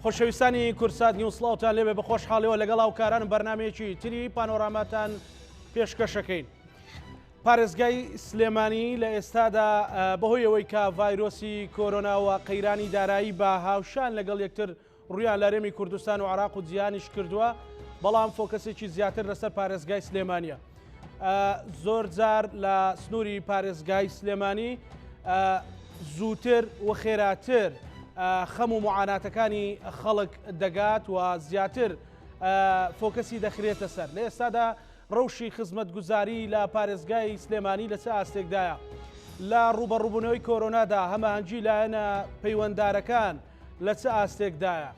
خۆشەویستانی کورسات نیوسڵاوتان لێبێ بە خۆشحاڵیەوە لەگەڵ هاوکارانم بەرنمەیەکی تری پانۆراماتان پێشکەشەکەین. پارێزگای سلێمانی لە ئێستادا بەهۆی ئەوەی کە ڤایرۆسی کۆرۆنا و قەیرانی دارایی بە هاوشان لەگەڵ یەکتر ڕویان لە هەرێمی کوردستان و عێراق و جیهانیش کردووە، بەڵام فۆکەسێکی زیاتر لەسەر پارێزگای سلێمانیە. زۆر جار لە سنووری پارێزگای سلێمانی زووتر و خێراتر خەم و معاناتەکانی خەڵک دەگات و زیاتر فۆکەسی دەخرێتە سەر. لە ئێستادا ڕەوشی خزمەتگوزاری لە پارێزگای سلێمانی لە چه ئاستێکدایە؟ لە ڕوبەڕووبوونەوەی کۆرۆنادا هەماهەنگی لایەنە پەیوەنددارەکان لە چه ئاستێکدایە؟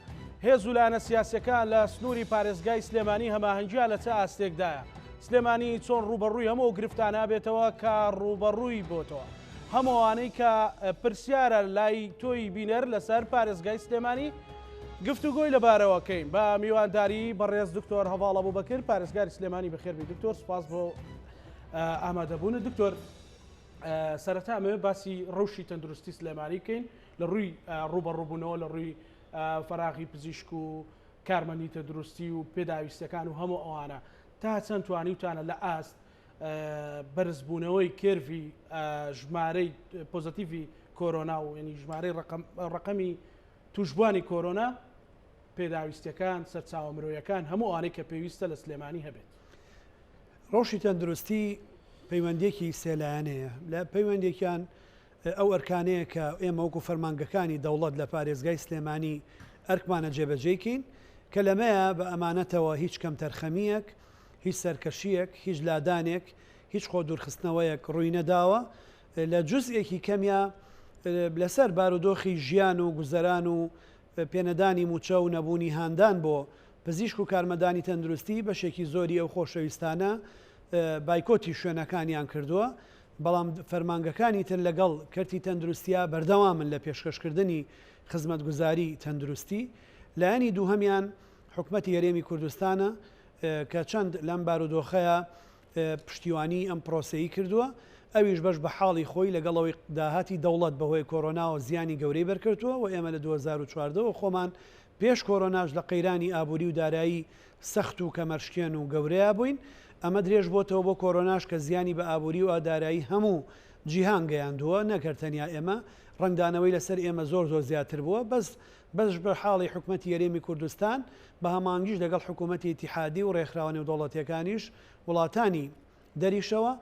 هێز و لایەنە سیاسیەکان لە سنووری پارێزگای سلێمانی هەماهەنگیان لە چه ئاستێکدایە؟ سلێمانی چۆن ڕوبەڕووی هەموو گرفتانە بێتەوە کە ڕوبەڕووی بۆتەوە؟ هەمووانەی کە پرسیارە لای تۆی بینەر لەسەر پارێزگای سلێمانی گفتوگۆی لەبارەوەکەین بە میوانداری بەڕێز دکتۆر هەڤاڵ ئەبوبەکر، پارێزگاری سلێمانی بەخێربی. دکتۆر سوپاس بۆ ئامادەبوونت. دکتۆر سەرەتا ئەمە باسی ڕەوشی تەندروستی سلێمانی بکەین لە ڕووی ڕوبەڕووبوونەوە، لە ڕووی فەراغی پزیشک و کارمەندی تەندروستی و پێداویستەکان و هەموو ئەوانە تا چەند توانیوتانە لە ئاست بەرزبوونەوەی کێرڤی ژمارەی پۆزەتیڤی کۆرۆنا و ینی ژمارەی ڕقەمی توشبوانی کۆرۆنا پێداویستەکان سەرچاوە مرۆیەکان هەموو ئەوانەی کە پێویستە لە سلێمانی هەبێت. ڕەوشی تەندروستی پەیوەندێکی سێلایەنەیە. لە پەیوەندێکیان ئەو ئەرکانەیە کە ئێمە وەکو فەرمانگەکانی دەوڵەت لە پارێزگای سلێمانی ئەرکمانە جێبەجێکین کە لەمەیە بە ئەمانەتەوە هیچ کەم تەرخەمیەک، هیچ سەرکەشیەک، هیچ لادانێک، هیچ خۆ دوورخستنەوەیەک ڕووی نەداوە. لە جزئێکی کەمیە لەسەر بارودۆخی ژیان و گوزەران و پێنەدانی موچە و نەبوونی هاندان بۆ پزیشک و کارمەندانی تەندروستی بەشێکی زۆری ئەو خۆشەویستانە بایکۆتی شوێنەکانیان کردووە، بەڵام فەرمانگەکانی تر لەگەڵ کەرتی تەندروستیە بەردەوامن لە پێشکەشکردنی خزمەتگوزاری تەندروستی. لایەنی دووهەمیان حکومەتی هەرێمی کوردستانە کە چەند لەم بارودۆخەیە پشتیوانی ئەم پرۆسەیی کردووە، ئەویش بەش بە حاڵی خۆی لەگەڵەوەی داهاتی دەوڵەت بەهۆی کۆرۆناوە زیانی گەورەی بەرکردووە و ئێمە لە 2014 خۆمان پێش کۆرۆناش لە قەیرانی ئابووری و دارایی سەخت و کەمەرشکێن و گەورەیە بووین. ئەمە درێژ بۆتەوە بۆ کۆرۆناش کە زیانی بە ئابووری و ئادارایی هەموو جیهان گەیاندووە، نەکردتەنیا ئێمە ڕنگدانەوەی لەسەر ئێمە زۆر زیاتر بووە. بەش بە حاڵی حکومەتی هەرێمی کوردستان بە هەمانگیش لەگەڵ حکوومەتی ئیتیحادی و ڕێکخراوە نێودەوڵەتیەکانیش وڵاتانی دەریشەوە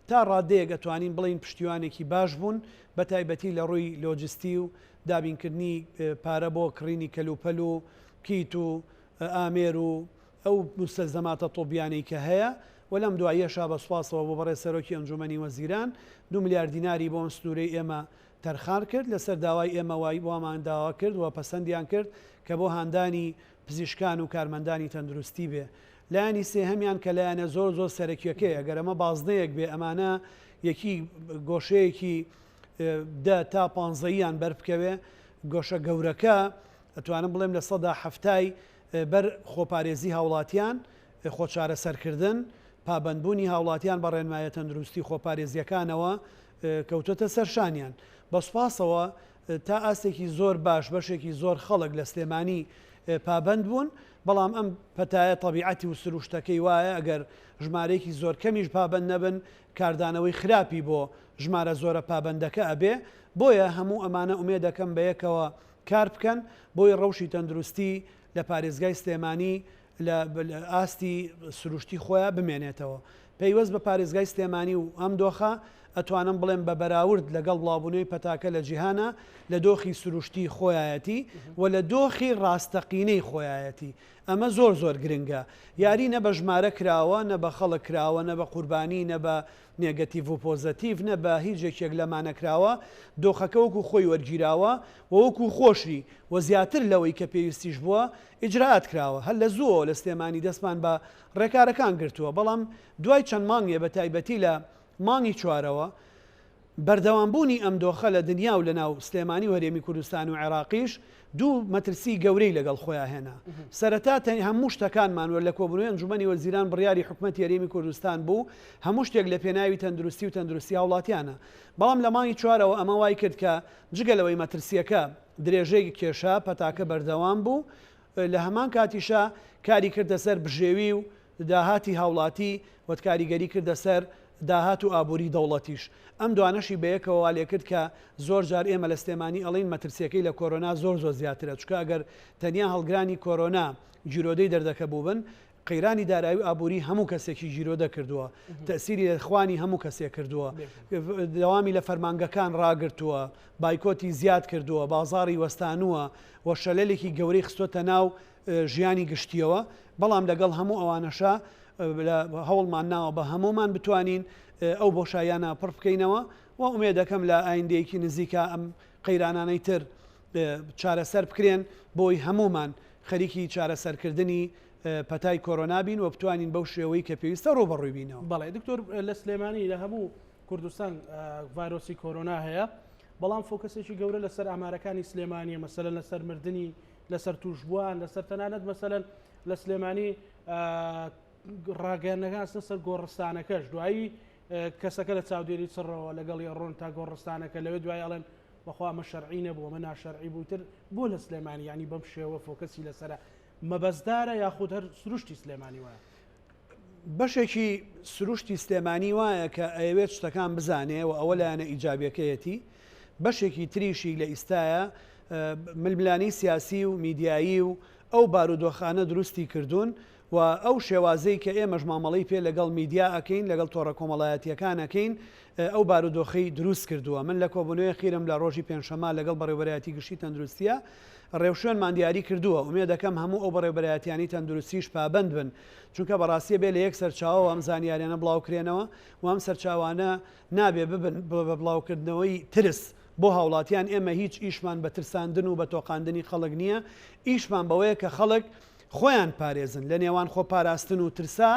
تا ڕادەیەک ئەتوانین بڵین پشتیوانێکی باش بوون، بە تایبەتی لە ڕووی لۆجستی و دابینکردنی پارە بۆ کڕینی کەلوپەل و کیت و ئامێر و ئەو مستەلزەماتە تۆبیانەی کە هەیە. و لەم دواییەشا بە سوپاسەوە بۆ بەڕێز سەرۆکی ئەنجومەنی وەزیران 2 میلیارد دیناری بۆ ئەم سنوورەی ئێمە تەرخان کرد، لەسەر داوای ئێمە وامان داوا کرد و پەسەندیان کرد کە بۆ هاندانی پزیشکان و کارمەندانی تەندروستی بێ. لایەنی سێهەمیان کە لایەنە زۆر سەرەکیەکەی، ئەگەر ئەمە بازدەیەک بێ ئەمانە یەکی گۆشەیەکی 10 تا 15یان بەربکەوێ، گۆشە گەورەکە ئەتوانم بڵێم لە 170 بەر خۆپارێزی هاوڵاتیان، خۆچارە سەرکردن، پابندبوونی هاوڵاتیان بە ڕێنمایە تەندروستی خۆپارێزیەکانەوە کەوتۆتە سەرشانیان. بە سوپاسەوە تا ئاستێکی زۆر باش بەشێکی زۆر خەڵک لە سلێمانی پابند بوون، بەڵام ئەم پەتایە تەبیعەتی و سروشتەکەی وایە ئەگەر ژمارەیەکی زۆر کەمیش پابند نەبن کاردانەوەی خراپی بۆ ژمارە زۆرە پابندەکە ئەبێ. بۆیە هەموو ئەمانە ئومێ دەکەم بە یەکەوە کار بکەن بۆی ڕەوشی تەندروستی لە پارێزگای سلێمانی لە ئاستی سروشتی خۆیان بمێنێتەوە. پەیوەست بە پارێزگای سلێمانی و ئەم دۆخە ئەتوانم بڵێم بە بەراورد لەگەڵ بڵاوبوونەوەی پەتاکە لە جیهانە لە دۆخی سروشتی خۆیەتی و لە دۆخی ڕاستەقینەی خۆیەتی. ئەمە زۆر گرنگە. یاری نە بە ژمارە کراوە، نە بە خەڵک کراوە، نە بە قوربانی، نە بە نێگەتیڤ و پۆزەتیڤ، نە بە هیچێکێک لەمانەکراوە. دۆخەکە وەکو خۆی وەرگیراوە و وەکو خۆشی و زیاتر لەوەی کە پێویستیش بووە ئیجرات کراوە. هەر لە زووە لە سلێمانی دەستمان بە ڕێکارەکان گرتووە، بەڵام دوای چەند مانگێ بە تایبەتی لە مانگی چوارەوە بەردەوامبوونی ئەم دۆخە لە دنیا و لە ناو سلێمانی و هەرێمی کوردستان و عێراقیش دوو مەترسی گەورەی لەگەڵ خۆیان هێنا. سەرەتا هەموو شتەکانمانوە لە کۆبوونەوەی ئەنجومەنی وەزیران بڕیاری حکوومەتی هەرێمی کوردستان بوو هەموو شتێک لە پێناوی تەندروستی و تەندروستی هاوڵاتیانە. بەڵام لە مانگی چوارەوە ئەمە وای کرد کە جگەلەوەی مەترسیەکە درێژەی کێشە پەتاکە بەردەوام بوو لە هەمان کاتیشە کاری کردە سەر بژێوی و داهاتی هاوڵاتی وەت کاریگەری کردە سەر داهات و ئابووری دەوڵەتیش. ئەم دوانەشی بەیەکەوە لێ کرد کە زۆر جار ئێمە لە سلێمانی ئەڵین مەترسیەکەی لە کۆرۆنا زۆر زیاترە چکە ئەگەر تەنیا هەڵگرانی کۆرۆنا جیرۆدەی دەردەکە بوو بن قەیرانی دارایی و ئابووری هەموو کەسێکی جیرۆدە کردووە تەسیری خوانی هەموو کەسێک کردووە دەوامی لە فەرمانگەکان ڕاگرتووە بایکۆتی زیاد کردووە بازاڕی وەستانووە و شەلەلێکی گەورەی خستۆتە ناو ژیانی گشتیەوە. بەڵام لەگەڵ هەموو ئەوانەشە هەوڵمان ناوە بە هەمومان بتوانین ئەو بۆشایانە پڕ بکەینەوە و ئومێ دەکەم لە ئایندەیەکی نزیکە ئەم قەیرانانەی تر چارەسەر بکرێن بۆی هەمومان خەریکی چارەسەرکردنی پەتای کۆرۆنا بین و بتوانین بەو شێوەی کە پێویستە ڕۆبەڕووی بینەوە. بەڵێ دکتۆر لە سلێمانی لە هەموو کوردستان ڤایرۆسی کۆرۆنا هەیە بەڵام فۆکسێکی گەورە لەسەر ئامارەکانی سلێمانی مەسەلەن لەسەر مردنی لەسەر توشبووان لەسەر تەنانەت مەسەلەن لە سلێمانی ڕاگەیاندنەکان سەر گۆڕستانەکەش دوایی کەسەکە لە چاودێری چڕەوە لەگەڵی ڕۆن تا گۆڕستانەکە لەوێ دوای ئەڵێن بەخوا مە شەرعی نەبووە مە ناشەرعی بووتر بۆ لە سلێمانی ینی بەم شێوە فۆکەسی لەسرە مەبەزدارە یاخود هەر سروشتی سلێمانی وایە. بەشێکی سروشتی سلێمانی وایە کە ئەوێت شتەکان بزانێ و ئەوە لایەنە ئیجابیەکەیەتی بەشێکی تریشی لە ئیستایە ململانی سیاسی و میدیایی و ئەو بارودۆخانە دروستی کردوون و ئەو شێوازەی کە ئێمەش مامەڵی پێ لەگەڵ میدیا ئەەکەین لەگەڵ تۆڕە کۆمەڵایەتیەکان ئەەکەین ئەو بارودۆخەی دروست کردووە. من لە کۆبوونەوەی خیرم لە ڕۆژی پێنجشەمە لەگەڵ بەڕێوەبەرایەتی گشتی تەندروستیە ڕێوشێنمان دیاری کردووە ومێ دەکەم هەموو ئەو بەڕێوەبەرایەتیانی تەندروستیش پابند بن چونکە بەڕاستیە بێ لە یەک سەرچاوە ئەم زانیاریانە بڵاوکرێنەوە و ئەم سەرچاوانە نابێ ببن بە بڵاوکردنەوەی ترس بۆ هاوڵاتیان. ئێمە هیچ ئیشمان بە ترساندن و بە تۆقااندنی خەڵک نییە ئیشمان بەوەیە کە خەڵک خۆیان پارێزن لە نێوان خۆ پاراستن و ترسا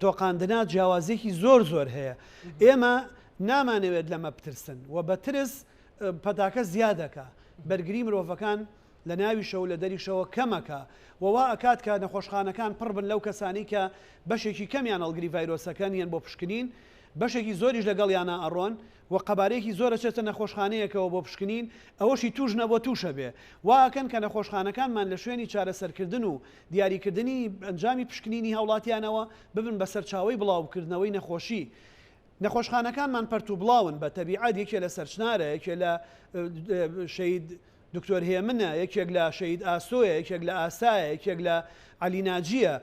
تۆقااندنا جیاوازێکی زۆر هەیە. ئێمە نامانەوێت لەمە بترسن و بە ترس پەتاکە زیادەکە بەرگری مرۆڤەکان لە ناوی شەو لە دەری شەوە کەمەکە وەوا ئەکات کە نەخۆشخانەکان پڕ بن لەو کەسانی کە بەشێکی کەمیان هەڵگری ڤایرۆسەکان یەن بۆ پشکنین بەشێکی زۆریش لەگەڵیانە ئەڕۆن و قەبارەیەکی زۆرە چێتە نەخۆشخانەیەکەوە بۆ پشکنین ئەوەشی توش نەبووە تووشە بێ واکەن کە نەخۆشخانەکانمان لە شوێنی چارەسەرکردن و دیاریکردنی ئەنجامی پشکنینی هاوڵاتیانەوە ببن بە سەرچاوی بڵاوکردنەوەی نەخۆشی. نەخۆشخانەکانمان پەرت و بڵاون بە تەبیعەت یەکێ لە سەرچنارە یەکێ لە شەید دکتۆر هێمنە یەکێک لە شەید ئاسۆیە یەکێک لە ئاسایە یەکێک لە عەلیناجیە.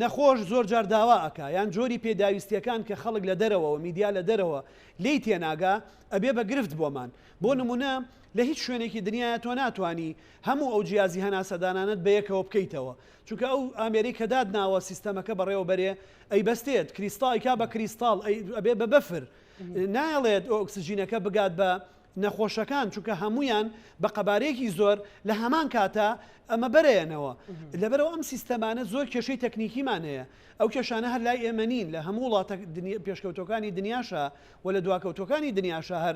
نەخۆش زۆر جار داوا ئەکا یان جۆری پێداویستیەکان کە خەڵک لە دەرەوە و میدیا لە دەرەوە لی تێناگا ئەبێ بە گرفت بۆمان بۆ نمونە لە هیچ شوێنێکی دنیاە تۆ ناتوانانی هەموو ئەو جیازی هەناسەدانانت بە یەکەوە بکەیتەوە چونکە ئەو ئامێری کە دادناوە سیستەمەکە بەڕێوە بەرێ ئەی بەستێت کریستاڵیکا بە کریستاڵ ئەبێ بە بەفر نایڵێت ئۆکسسیژینەکە بگات بە نەخۆشەکان چونکە هەمویان بە قەبارەیەکی زۆر لە هەمان کاتە ئەمە بەرێنەوە لەبەرەوە ئەم سیستەمانە زۆر کێشەی تەکنیکیمان هەیە ئەو کێشانە هەر لای ئێمە نین لە هەموو وڵاتە پێشکەوتەکانی دنیاشە و لە دواکەوتەکانی دنیاشە هەر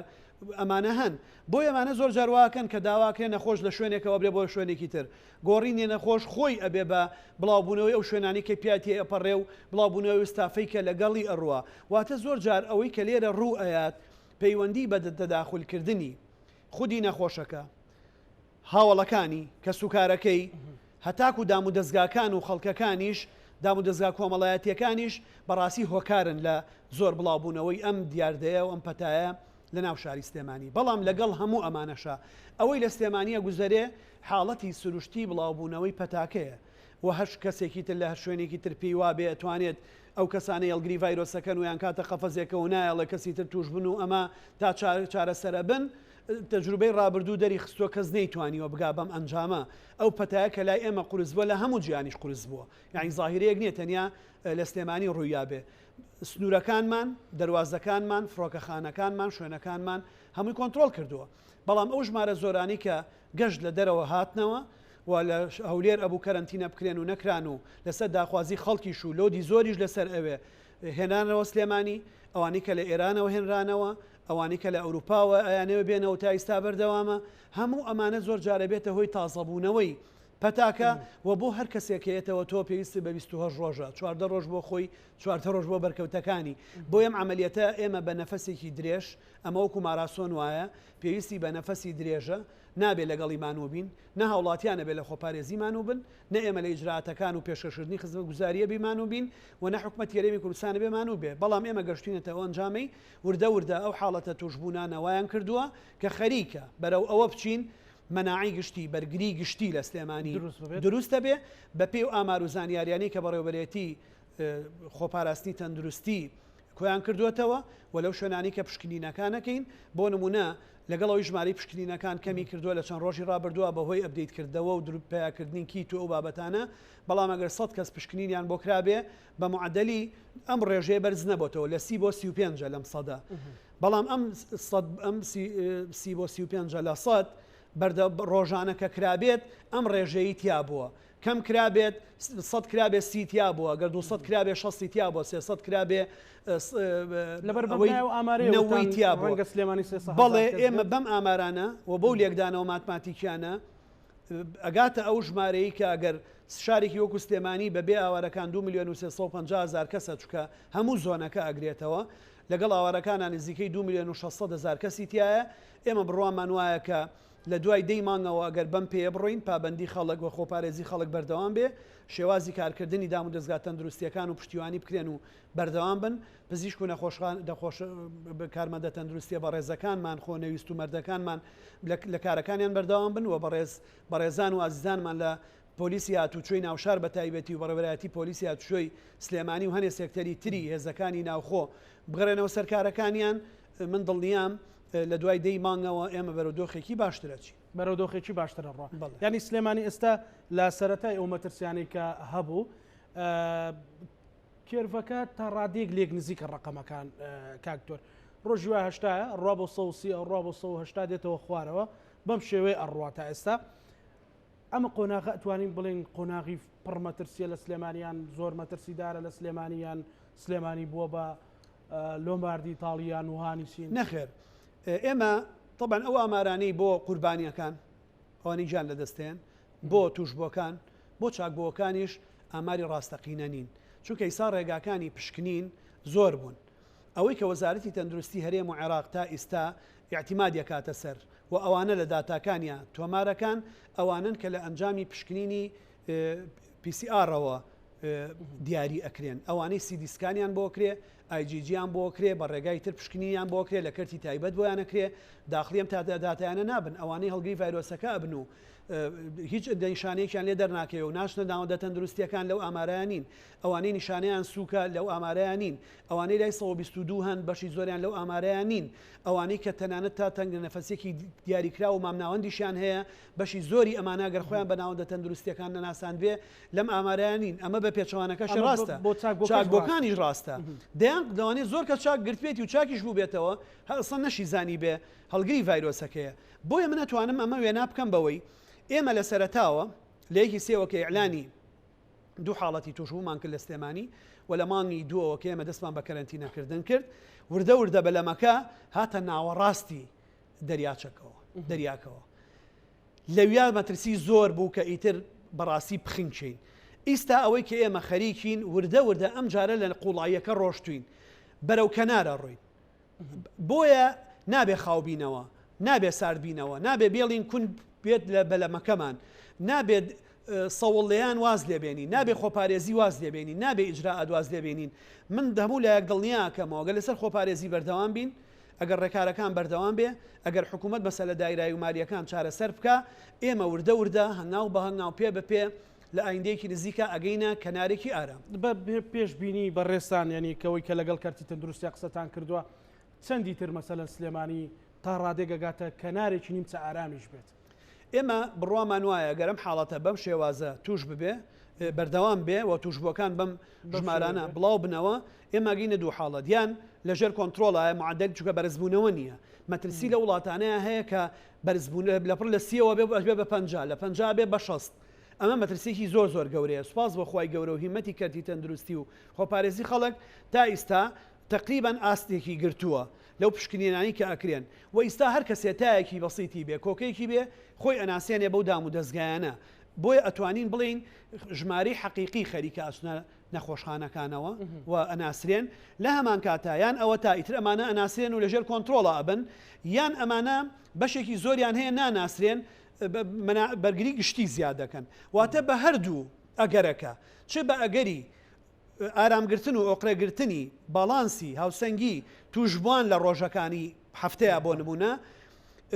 ئەمانە هەن بۆ ئەمانە زۆر جارواکەن کە داواکرێن نەخۆش لە شوێنێکەوە بێ بۆ شوێنێکی تر گۆڕینێ نەخۆش خۆی ئەبێ بە بڵاوبوونەوەی ئەو شوێنانی کە پیاتی ئەپەڕێ و بڵاوبوونەوەی ستافەی کە لەگەڵی ئەڕوە واتە زۆر جار ئەوەی کە لێرە ڕوو ئەیات پەیوەندی بە تەداخولکردنی خودی نەخۆشەکە هاوڵەکانی کە سوکارەکەی هەتاکو دام و دەستگاکان و خەڵکەکانیش دام و دەستگا کۆمەڵایەتیەکانیش بەڕاستی هۆکارن لە زۆر بڵاوبوونەوەی ئەم دیاردەیە و ئەم پەتایە لە ناو شاری سلێمانی بەڵام لەگەڵ هەموو ئەمانەشە ئەوەی لە سلێمانیە گوزەرێ حاڵەتی سروشتی بڵاوبوونەوەی پەتاکەیە و هەش کەسێکی تر لە هەر شوێنێکی تر پێی وابێ ئەتوانێت ئەو کەسانە هەڵگری ڤایرۆسەکەن و یان کاتە قەفەزێکە و نایەڵە کەسی تر توش بن و ئەمە تا چارەسەرە بن تەجروبەی ڕابردوو دەری خستووە کەس نەیتوانیوە بگا بەم ئەنجامە ئەو پەتایە کە لای ئێمە قورس بووە لە هەموو جیانیش قورس بووە یعنی زاهیرەیەک نییە تەنیا لە سلێمانی ڕوویابێ سنوورەکانمان دەواازەکانمان فڕۆکەخانەکانمان شوێنەکانمان هەمووی کۆنتترۆل کردووە بەڵام ئەو ژمارە زۆرانی کە گەشت لە دەرەوە هاتنەوە و لە هەولێر ئەبوو کەرەنتینە بکرێن و نەکران و لەسەر داخوازی خەڵکیش و لۆدی زۆریش لەسەر ئەوێ هێنانەوە سلێمانی ئەوانی کە لە ئێرانەوە هێنرانەوە ئەوانەی کە لە ئەوروپاوە ئەیانەوە بێنەوە تا ئێستا بەردەوامە هەموو ئەمانە زۆر جارە بێتە هۆی تازەبوونەوەی پەتاکە و بۆ هەر کەسێکەیەتەوە تۆ پێویستی بە 28 ڕۆژە 4 ڕۆژ بۆ خۆی 4 ڕۆژ بۆ بەرکەوتەکانی بۆ ئەم عملیەتە ئێمە بە نەفەسێکی درێژ ئەمە وەکو ماراسۆن وایە پێویستی بە نەفەسی درێژە نابێت لەگەڵی مانوو بین نە هاوڵاتیانە بێت لە خۆپارێزی مانوو بن نە ئێمە لە ئیجراتەکان و پێشەشردنی خزمەت گوزاریە بیمانوو بین و نە حکومەت یاریمی کوردستانە بێ مانوو بێ بەڵام ئێمە گەشتینەتەوە ئەنجامی وردە ئەو حاڵەتە توشبوونانەوەیان کردووە کە خەریکە بەرەو ئەوە بچین مەناعی گشتی بەرگری گشتی لە سلێمانی دروستە بێ بە پێی و ئامار و زانیاریانی کە بەڕێوەبەرێتی خۆپاراستنی تەندروستی کۆیان کردوێتەوە و لەو شوێنانی کە پشکنینەکانەکەین بۆ نمونە لەگەڵەوەی ژماری پشکنینەکان کەمی کردووە لە چەند ڕۆژی ڕابردووە بەهۆی ئەپدەیتکردەوە و دروپیاکردنی کیت و ئەو بابەتانە بەڵام ئەگەر 100 کەس پشکنینیان بۆ کرابێ بە معدەلی ئەم ڕێژەیە بەرز نەبووتەوە لە 30 بۆ 35 لەم سەدا بەڵام ئەم 30 بۆ 35 لە 100 بەردە ڕۆژانە کە کرابێت ئەم ڕێژەیە تیا بووە کەم کرابێت 100 کرابێ 30 تیا بووە گەر 200 کرابێ 60 تیا بووە 300 کرابێ لەبەرەوەی تیا ڕەنگە سلێمانی بەڵێ ئێمە بەم ئامارانە و بەو لێکدانەوە ماتماتیکیانە ئەگاتە ئەو ژمارەی کە ئەگەر شارێکی وەکو سلێمانی بەبێ ئاوارەکان 2,350,000 کەسە چکە هەموو زۆنەکە ئەگرێتەوە لەگەڵ ئاوارەکانان نزیکەی 2,600,000 کەسی تایە ئێمە بڕوامان وایە کە لە دوای دەی مانگەوە ئەگەر بەم پێ بڕۆین پابندی خەڵک و خۆپارێزی خەڵک بەردەوام بێ شێوازی کارکردنی دام و دەستگا تەندروستیەکان و پشتیوانی بکرێن و بەردەوام بن پزیشک و دەخۆش کارمەندە تەندروستیە بە ڕێزەکانمان خۆنەویست و مەردەکانمان لە کارەکانیان بەردەوام بن و بەڕێزان و ئازیزانمان لە پۆلیسی هاتوچۆی ناوشار بە تایبەتی و بەڕێوەبەرەتی پۆلیسی هاتوچۆی سلێمانی و هەنێ سێکتەری تری هێزەکانی ناوخۆ بگەڕێنەوە سەرکارەکانیان من دڵنیام لە دوای دەی مانگەوە ئێمە بەرەودۆخێکی باشترەچی بەرەودۆخێکی باشترە ڕۆ ینی سلێمانی ئێستا لە سەرەتای ئەو مەترسیانەی کە هەبوو کێرڤەکە تا ڕادێک لێک نزیکە ڕقەمەکان کاکتۆر ڕۆژی وای هەشتایە ڕوا بۆ 130 ڕوا بۆ 180 دێتەوە خوارەوە بەم شێوەیە ئەڕوا تا ئێستا ئەمە قۆناغە ئەتوانین بڵێن قۆناغی پڕ مەترسیە لە سلێمانیان زۆر مەترسیدارە لە سلێمانیان سلێمانی بووە بە لۆماردی تاڵیان وهانی سین نەخێر ئێمە طبعا ئەو ئامارانەی بۆ قوربانیەکان ئەوانەی گیان لەدەستێن بۆ توشبۆکان بۆ چاکبۆکانیش ئاماری ڕاستەقینە نین چونکە ئیسا ڕێگاکانی پشکنین زۆر بوون ئەوەی کە وەزارەتی تەندروستی هەرێم و عێراق تا ئێستا اعتیمادیە کاتە سەر و ئەوانە لە داتاکانیان تۆمارەکان ئەوانن کە لە ئەنجامی پشکنینی PCRەوە دیاری ئەکرێن ئەوانەی سیدیسکانیان بۆ کرێ ئایجیجیان بۆ کرێ بە ڕێگای تر پشکنینیان بۆ کرێ لە کەرتی تایبەت بۆیانەکرێ داخلیم تا داتایانە نابن ئەوانەی هەڵگری ڤایرۆسەکە ئەبن و هیچ نیشانەیەکیان لێ دەرناکەوە و ناشنە ناوەندە تەندروستیەکان لەو ئامارەیانین ئەوانەی نیشانەیان سووکە لەو ئامارەیانین ئەوانەی لای 122 هەن بەشی زۆریان لەو ئامارەیانین ئەوانەی کە تەنانەت تا تەنگ نەفەسێکی دیاریکرا و مامناوەندیشیان هەیە بەشی زۆری ئەمانەگەر خۆیان بە ناوەندە تەندروستیەکان نەناسان بێ لەم ئامارەیانین ئەمە بە پێچەوانەکەش ڕاستە چاکبۆکانیش ڕاستە دەیان دەوانێت زۆر کە چاک گرتوێتی و چاکیش بوو بێتەوە هەسەن نەشی زانی بێ هەڵگری ڤایرۆسەکەیە بۆیە من نەتوانم ئەمە وێنا بکەم بەوەی ئێمە لە سەرەتاوە لە یەکی سێوەکە ئیعلانی دوو حاڵەتی توشبوومان کرد لە سلێمانی و لە مانگی دووەوە کە ئێمە دەستمان بە کەرەنتینەکردن کرد وردە بەلەمەکە هاتە ناوەڕاستی دەریاکەوە لەویا مەترسی زۆر بوو کە ئیتر بەڕاستی بخینچین ئیستا ئەوەی کە ئێمە خەریکین وردە ئەم جارە لە قوڵاییەکە ڕۆشتوین بەرەو کەنارە ڕووین بۆیە نابێ خاوبینەوە نابێ ساردبینەوە نابێ بێڵین کون بێت لە بەلەمەکەمان نابێت سەوڵیان واز لێبێنین نابێ خۆپارێزی واز لێبێنین نابێ ئیجراءات واز لێبێنین من دەموو لە یەک دڵنیاکەمەوە گەل لەسەر خۆپارێزی بەردەوام بین ئەگەر ڕێکارەکان بەردەوام بێ ئەگەر حکوومەت بەسە لە دایرایی و ماریەکان چارەسەر بکە ئێمە وردە هەنگاو بە هەنگاو پێ بەپێ لە ئایندەیەکی نزیکە ئەگەینە کەنارێکی ئارام پێشبینی بەڕێستان ینی کەوەی کە لەگەڵ کارتی تەندروستی قسەتان کردووە چەندی تر مەسەلەن سلێمانی تا ڕادێگەگاتە کەنارێکی نیمچە ئارامیش بێت ئێمە بڕوامان وایە گەرم حاڵەتە بەم شێوازە توش ببێ بەردەوام بێ و توشبووەکان بەم ژمارانە بڵاو بنەوە ئێمە گەینە دوو حاڵەت یان لەژێر کۆنتترۆڵایە معدل چووکە بەرزبوونەوە نییە مەترسی لە وڵاتانەیە هەیە کە بەرزبوون لەپڕ لە سیەوە بێ بە 50 لە 50 بێ بە 60 ئەمە مەترسێکی زۆر گەورەیە سوپاس بە خوای گەورە و هیمەتی کەرتی تەندروستی و خۆپارێزی خەڵک تا ئیستا تقریبان ئاستێکی گرتووە لەو پشکنینانی کە ئەکرێن و ئیستا هەر کەسێ تایەکی بەسیتی بێ کۆکەیەکی بێ خۆی ئەناسیێنێ بەو دام و دەستگایانە بۆیە ئەتوانین بڵین ژمارەی حەقیقی خەریکە ئاچونە نەخۆشخانەکانەوە و ئەناسرێن لە هەمان کاتایان ئەوە تا ئیتر ئەمانە ئەناسرێن و لەژێر کۆنتترۆڵە ئەبن یان ئەمانە بەشێکی زۆریان هەیە ناناسرێن بەرگری گشتی زیاد دەکەن واتە بە هەردوو ئەگەرەکە چ بە ئەگەری ئارامگرتن و ئۆقرەگرتنی باڵانسی هاوسەنگی توشبوان لە ڕۆژەکانی هەفتەیە بۆ نمونە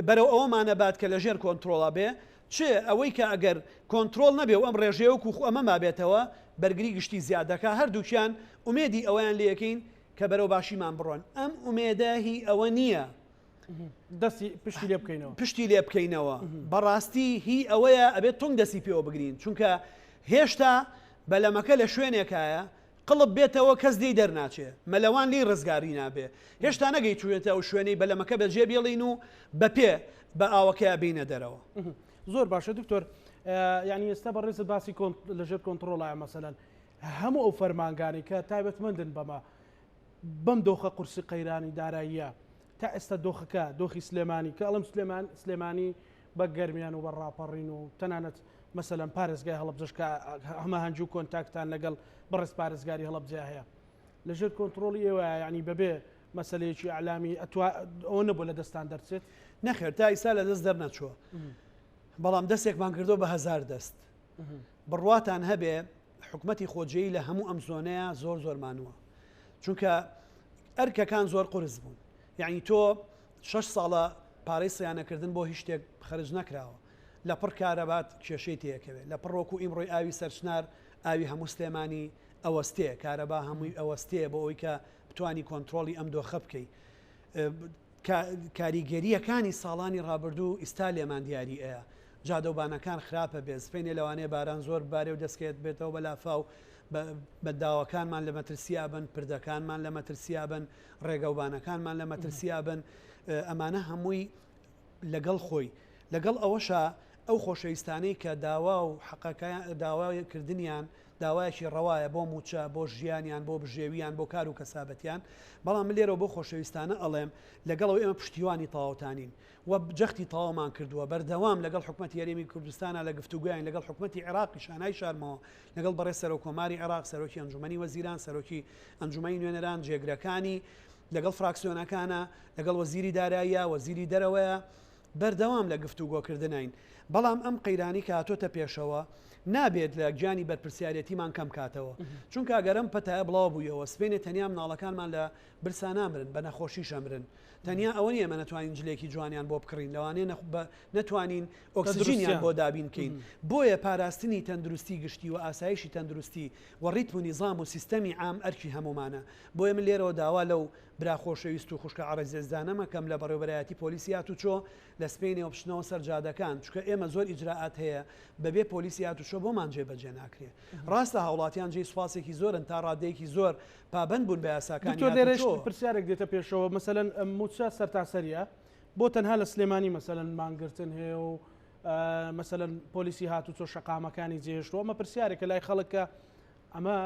بەرەو ئەوەمانە بات کە لەژێر کۆنتترۆڵە بێ چ ئەوەی کە ئەگەر کۆنتترۆل نەبێ و ئەم ڕێژەیەوەکو ئەمە مابێتەوە بەرگری گشتی زیادەکە هەردووکیان ئومێدی ئەویان لەکەین کە بەرەو باشیمان بڕۆن ئەم ئومێدەهی ئەوە نییە دەستی پشتی لێ بکەینەوە پشتی لێ بکەینەوە بەڕاستی هی ئەوەیە ئەبێت تونگ دەستی پێوە بگرین چونکە هێشتا بەلەمەکە لە شوێنێکایە قڵب بێتەوە کەس دەی دەرناچێ مەلەوان لی ڕزگاری نابێ هێشتا نەگەی چوێتە ئەو شوێنەی بەلەمەکە بەجێ بێڵین و بەپێ بە ئاوەکەی بینە دەرەوە زۆر باشە دکتۆر یعنی ئێستا بەڕێز باسی لەژێر کۆنتترۆڵە مەسەلەن هەموو ئەو فەرمانگانی کە تایبەتمەندن بەمە بەم دۆخە قورسی قەیرانی داراییە تا ئێستا دۆخەکە دۆخی سلێمانی کە ئەڵم سلێمانی بە گەرمیان و بەڕاپەڕین و تەنانەت مەسەلەن پارێزگای هەڵبجەشکە هەمە هەنجوو کۆنتاکتان لەگەڵ بەڕێز پارێزگاری هەڵبجە هەیە لەژێر کۆنتترۆڵی ئێوە ینی بەبێ مەسلەیەکی ئەعلامی ئەوە نەبوو لە دەستان دەرچێت نەخێر تا ئیسا لە دەست دەرنەچووە بەڵام دەستێکمان کردو بە هزار دەست بڕواتان هەبێ حکومەتی خۆجێی لە هەموو ئەم زۆنەیە زۆر زۆرمانوە چونکە ئەرکەکان زۆر قرس بوون یعنی تۆ 6 ساڵە پارەی سیانەکردن بۆ هیچ شتێک خەرج نەکراوە لە پڕ کارەبات کێشەی تەیەکەوێت لە پڕۆک و ئیمڕۆی ئاوی سەرچنار ئاوی هەموو سلێمانی ئەوەستێ کارەبا هەمووی ئەوەستەیە بۆ ئەوی کە بتوانی کۆنتترۆلی ئەم دۆخە بکەیت کاریگەریەکانی ساڵانی ڕابردوو ئیستا لێمان دیاری ئەیە جادەوبانەکان خراپە بێ سپینێ لەوانەیە باران زۆر بارێ و دەستکێت بێتەوە بەلافاو بەداوەکانمان لە مەترسیا بن پردەکانمان لە مەترسیا بن ڕێگەوبانەکانمان لە مەترسیا بن ئەمانە هەمووی لەگەڵ خۆی لەگەڵ ئەوەشە ئەو خۆشەویستانەی کە داوا و داواکردنیان داوایەکی ڕەوایە بۆ موچە بۆ ژیانیان بۆ بژێویان بۆ کار و کەسابەتیان بەڵام لێرەوە بۆ خۆشەویستانە ئەڵێم لەگەڵەوە ئێمە پشتیوانی تاوتانین و جەختی تاوامان کردووە بەردەوام لەگەڵ حکوومەتی یاریمی کوردستانە لە گفتوگویان لەگەڵ حکوومەتی عێراقی شانای شارمەوە لەگەڵ بەڕێز سەرۆک کۆماری عێراق سەرۆکی ئەنجومەنی وەزیران سەرۆکی ئەنجومەنی نوێنەران جێگرەکانی لەگەڵ فراکسیۆنەکانە لەگەڵ وەزیری داراییە وەزیری دەرەوەیە بەردەوام لە گفتوگۆکردنین بەڵام ئەم قەیرانی کە هاتۆتە پێشەوە نابێت لە گیانی بەرپرسیارەتیمان کەم کاتەوە چونکە ئەگەرم پەتایە بڵاو بوویەوە سپێنێ تەنیا مناڵەکانمان لە برسانامرن بە نەخۆشی شەمرن تەنیا ئەوە نیە ئەمە نەتوانین جلێکی جوانیان بۆ بکڕین لەوانەیە نەتوانین ئۆکسجینیان بۆ دابین بکەین بۆیە پاراستنی تەندروستی گشتی و ئاسایشی تەندروستی و ڕیتم و نیزام و سیستەمی عام ئەرکی هەمومانە بۆیە من لێرەوە داوا لەو برا خۆشەویست و خوشکە عەرەزێزدانەمەکەم لە بەڕێوەبەرایەتی پۆلیسیات و چۆ لە سپێنەوە بچنەوە سەر جادەکان چونکە ئێمە زۆر ئیجراعات هەیە بەبێ پۆلیسیات و چۆ بۆمان جێبەجێ ناکرێت ڕاستە هاوڵاتیان جێی سوپاسێکی زۆرن تا ڕادەیەکی زۆر پابند بوون بە یاساکانی پرسیارێک دێتە پێشەوە مەسەلەن موچە سەرتاسەریە بۆ تەنها لە سلێمانی مەسەلەن مانگرتن هەیە و مەسەلەن پۆلیسی هاتو چۆ شەقامەکانی جێهێشتەوە ئەمە پرسیارێکە لای خەڵکە ئەمە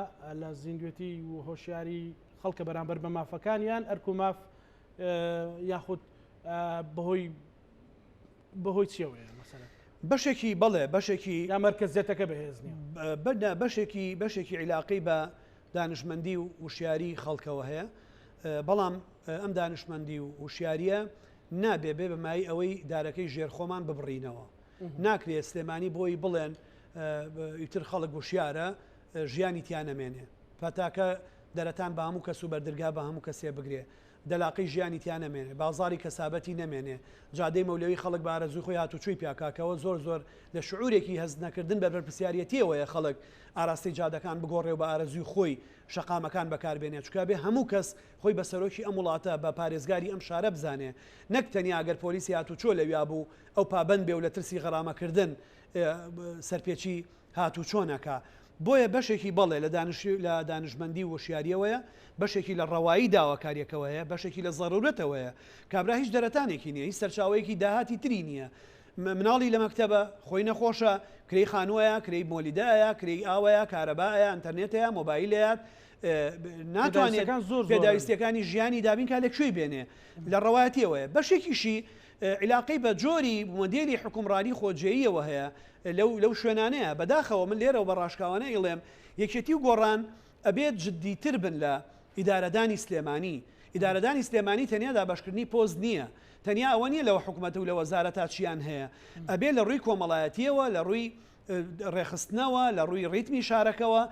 لە زیندوێتی و هۆشیاری خەڵکە بەرامبەر بە مافەکانیان ئەرک و ماف یاخود بەهۆی چێوەیە مەسەلەن بەشێکی بەڵێ بەشێکی یا مەرکەزیەتەکە بەهێزنی بەشێکی عیلاقی بە دانشمەندی و وشیاری خەڵکەوە هەیە بەڵام ئەم دانشمەندی و وشیاریە نابێ بێ بەمای ئەوەی دارەکەی ژێرخۆمان ببڕینەوە ناکرێت سلێمانی بۆی بڵێن ئیتر خەڵک وشیارە ژیانی تیان نەمێنێ پەتاکە دەرەتان بە هەموو کەس و بەردرگا بە هەموو کەسێ بگرێ دەلاقی ژیانی تیان نەمێنێ بازاری کەسابەتی نەمێنێ جادەی مەولەوی خەڵک بە ئارەزووی خۆی هاتوچووی پیاکاکەوە زۆر زۆر لە شعورێکی هەست نەکردن بە بەرپرسیارەتیەوەیە خەڵک ئاراستی جادەکان بگۆڕێ و بە ئارەزووی خۆی شەقامەکان بەکاربێنێ چکە بێ هەموو کەس خۆی بە سەرۆکی ئەم وڵاتە بە پارێزگاری ئەم شارە بزانێ نەک تەنیا ئەگەر پۆلیسی هاتوچۆ لەویا بوو ئەو پابند بێ و لە ترسی غەرامەکردن سەرپێچی هاتوچۆنەکە بۆیە بەشێکی بەڵێ لە دانشمەندی وشیاریەوەیە بەشێکی لە ڕەوایی داواکاریەکەوەیە بەشێکی لە زەڕورەتەوەیە کابرا هیچ دەرەتانێکی نییە هیچ سەرچاوەیەکی داهاتی تری نییە مناڵی لە مەکتەبە خۆی نەخۆشە کرێی خانووەیە کرێی مۆلیدایە کرێی ئاوەیە کارەبایە ئەتەرنێتەیە مۆبایلەیە ناتوانێت پێداویستەکانی ژیانی دابینکە لەکوێی بێنێ لە ڕەوایەتیەوەیە بەشێکیشی علاقەی بە جۆری مۆدێلی حکومڕانی خۆجێیەوە هەیە لەو شوێنانەیە بەداخەوە من لێرەوە بە ڕاشکاوانە ئیڵێم یەکێتی و گۆڕان ئەبێت جددیتر بن لە ئیدارەدانی سلێمانی ئیدارەدانی سلێمانی تەنیا دابشکردنی پۆست نییە تەنیا ئەوە نیە لەوە حکوومەت و لە وەزارە تا چیان هەیە ئەبێ لە ڕووی کۆمەڵایەتیەوە لە ڕووی ڕێخستنەوە لە ڕووی ڕیتمی شارەکەەوە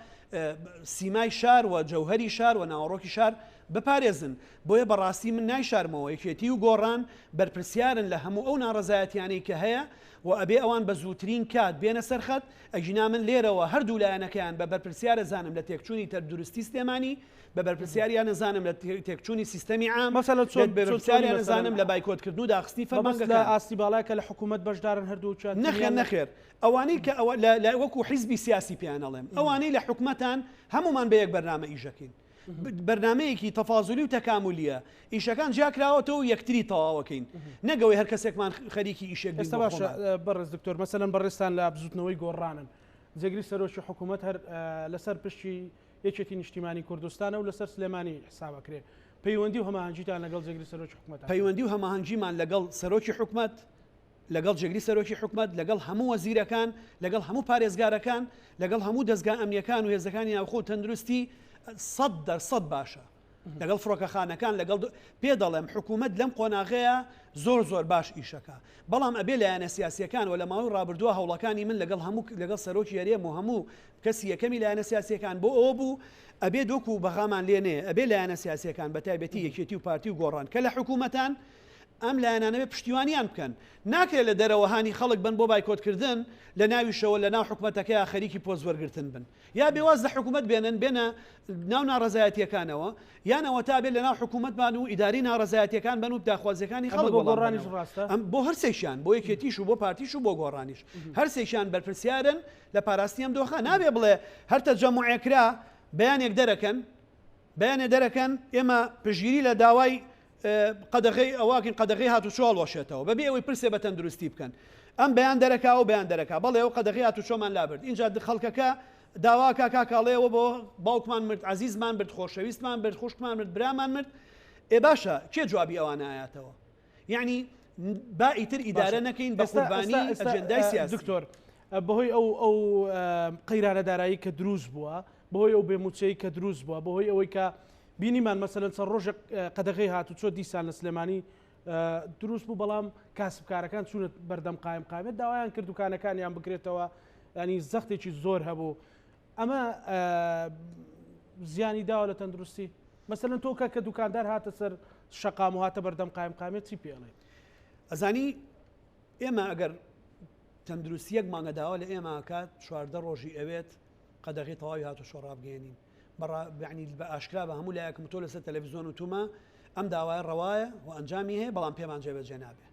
سیمای شار و جەوهری شار و ناوەڕۆکی شار بپارێزن بۆیە بەڕاستی من نایشارمەوە یەکێتی و گۆڕان بەرپرسیارن لە هەموو ئەو ناڕەزایەتیانەی کە هەیە و ئەبێ ئەوان بە زووترین کات بێنە سەرخەت ئەژینا من لێرەوە هەردوو لایەنەکەیان بە بەرپرسیارە زانم لە تێکچوونی تەردروستی سلێمانی بە بەرپرسیاریان نەزانم لە تێکچوونی سیستەمی عام بەرپرسیاریان نەزانم لە بایکۆتکردن و داخستی فەرمانگەکان لە ئاستی باڵایکە لە حکوومەت بەشدارن هەردوو نەخێر ئەوانەی کە لە وەکو حیزبی سیاسی پیانەڵێم ئەوانەی لە حکوومەتان هەمومان بە یەک بەرنامە ئیژەکەین بەرنمەیەکی تەفازولی و تەکاملیە ئیشەکان جیاکراوەتەوە و یەکتری تەواوەکەین نەگەوەی هەر کەسێکمان خەریکی ئیشێک ئێستا باشە بەڕێز دکتۆر مەسەلەن بەڕێستان لە بزوتنەوەی گۆڕانن جێگری سەرۆکی حکوومەت هەر لەسەر پشتی یەکێتی نیشتیمانی کوردستانە و لەسەر سلێمانی حسابەکرێ پەیوەندی و هەماهەنگیتان لەگەڵ جێگری سەرۆکی حکوومەت پەیوەندی و هەماهەنگیمان لەگەڵ سەرۆکی حکوومەت لەگەڵ جێگری سەرۆکی حکوومەت لەگەڵ هەموو وەزیرەکان لەگەڵ هەموو پارێزگارەکان لەگەڵ هەموو دەستگا ئەمنیەکان و هێزەکانی ناوخۆ تەندروستی 100% باشە لەگەڵ فڕۆکەخانەکان لەگەڵ پێ دەڵێم حکوومەت لەم قۆناغەیە زۆر باش ئیشەکە بەڵام ئەبێ لایەنە سیاسیەکان و لە ماوەی ڕابردووە هەوڵەکانی من لەگەڵ سەرۆکی یاریەم و هەموو کەسی یەکەمی لایەنە سیاسیەکان بۆ ئەوە بوو ئەبێ دۆکو بەغامان لێنێ ئەبێ لایەنە سیاسیەکان بە تایبەتی یەکێتی و پارتی و گۆڕان کە لە حکوومەتان ئەم لایەنانەوێ پشتیوانیان بکەن ناکرێت لە دەرەوەهانی خەڵک بن بۆ بایکۆتکردن لە ناویشەوە لە ناو حکوومەتەکەی خەریکی پۆست وەرگرتن بن یا بێواز لە حکوومەت بێنە ناو ناڕەزایەتیەکانەوە یانەوە تا بێت لە ناو حکوومەتمان و ئیداری ناڕەزایەتیەکان بن و داخوازیەکانی خەڵک گۆڕانیش ڕاستە بۆ هەرسێکیان بۆ یەکێتیش و بۆ پارتیش و بۆ گۆڕانیش هەرسێکیان بەرپرسیارن لە پاراستنی ئەم دۆخە نابێ بڵێ هەرتە جەموعێکرا بەیانێک دەرەکەن ئێمە پشگیری لە داوای قەدەغەی ئەواکن قەدەغەی هاتوچۆ وەشێتەوە بەبێ ئەوەی پرسێ بە تەندروستی بکەن ئەم بەیان دەرەکا و بەیان دەرەکا بەڵێ ئەو قەدەغەی هاتوچۆمان لابرد اینجا خەڵکەکە داواکە کاکاڵێەوە بۆ باوکمان مرد عزیزمان برد خۆشەویستمان برد خوشکمان مرد برامان مرد ئێ باشە کێ جوابی ئەوانە ئاياتەوە یعنی با ئیتر ئیدارە نەکەین بە قوربانی ئەجەندای سیاسی دکتۆر بەهۆی ئەو قەیرانە دارایی کە دروست بووە بەهۆی ئەو بێموچەی کە دروست بووە بەهۆی ئەوەی کە بینیمان مەسەلەن چەند ڕۆژێک قەدەغەی هاتوچۆ دیسان لە سلێمانی دروست بوو بەڵام کاسبکارەکان چونت بەردەم قایمێت داوایان کرد دوکانەکانیان بکرێتەوە ینی زەختێکی زۆر هەبوو ئەمە زیانی داوە لە تەندروستی مەسەلەن تۆ کە دوکاندار هاتە سەر شەقام و هاتە بەردەم قایمێت چی پێڵێ ئەزانی ئێمە ئەگەر تەندروستیەک مانگە داوا لە ئێمەکات 14 ڕۆژی ئەوێت قەدەغی تەواوی هاتوچۆ ڕابگەێنین بەڕانی بە ئاشکرا بە هەموو لایەکم تۆ لەسەر تەلەڤیزۆن و تومە ئەم داوای ڕەوایە و ئەنجامی هەیە بەڵام پێمان جێبەجێ نابێ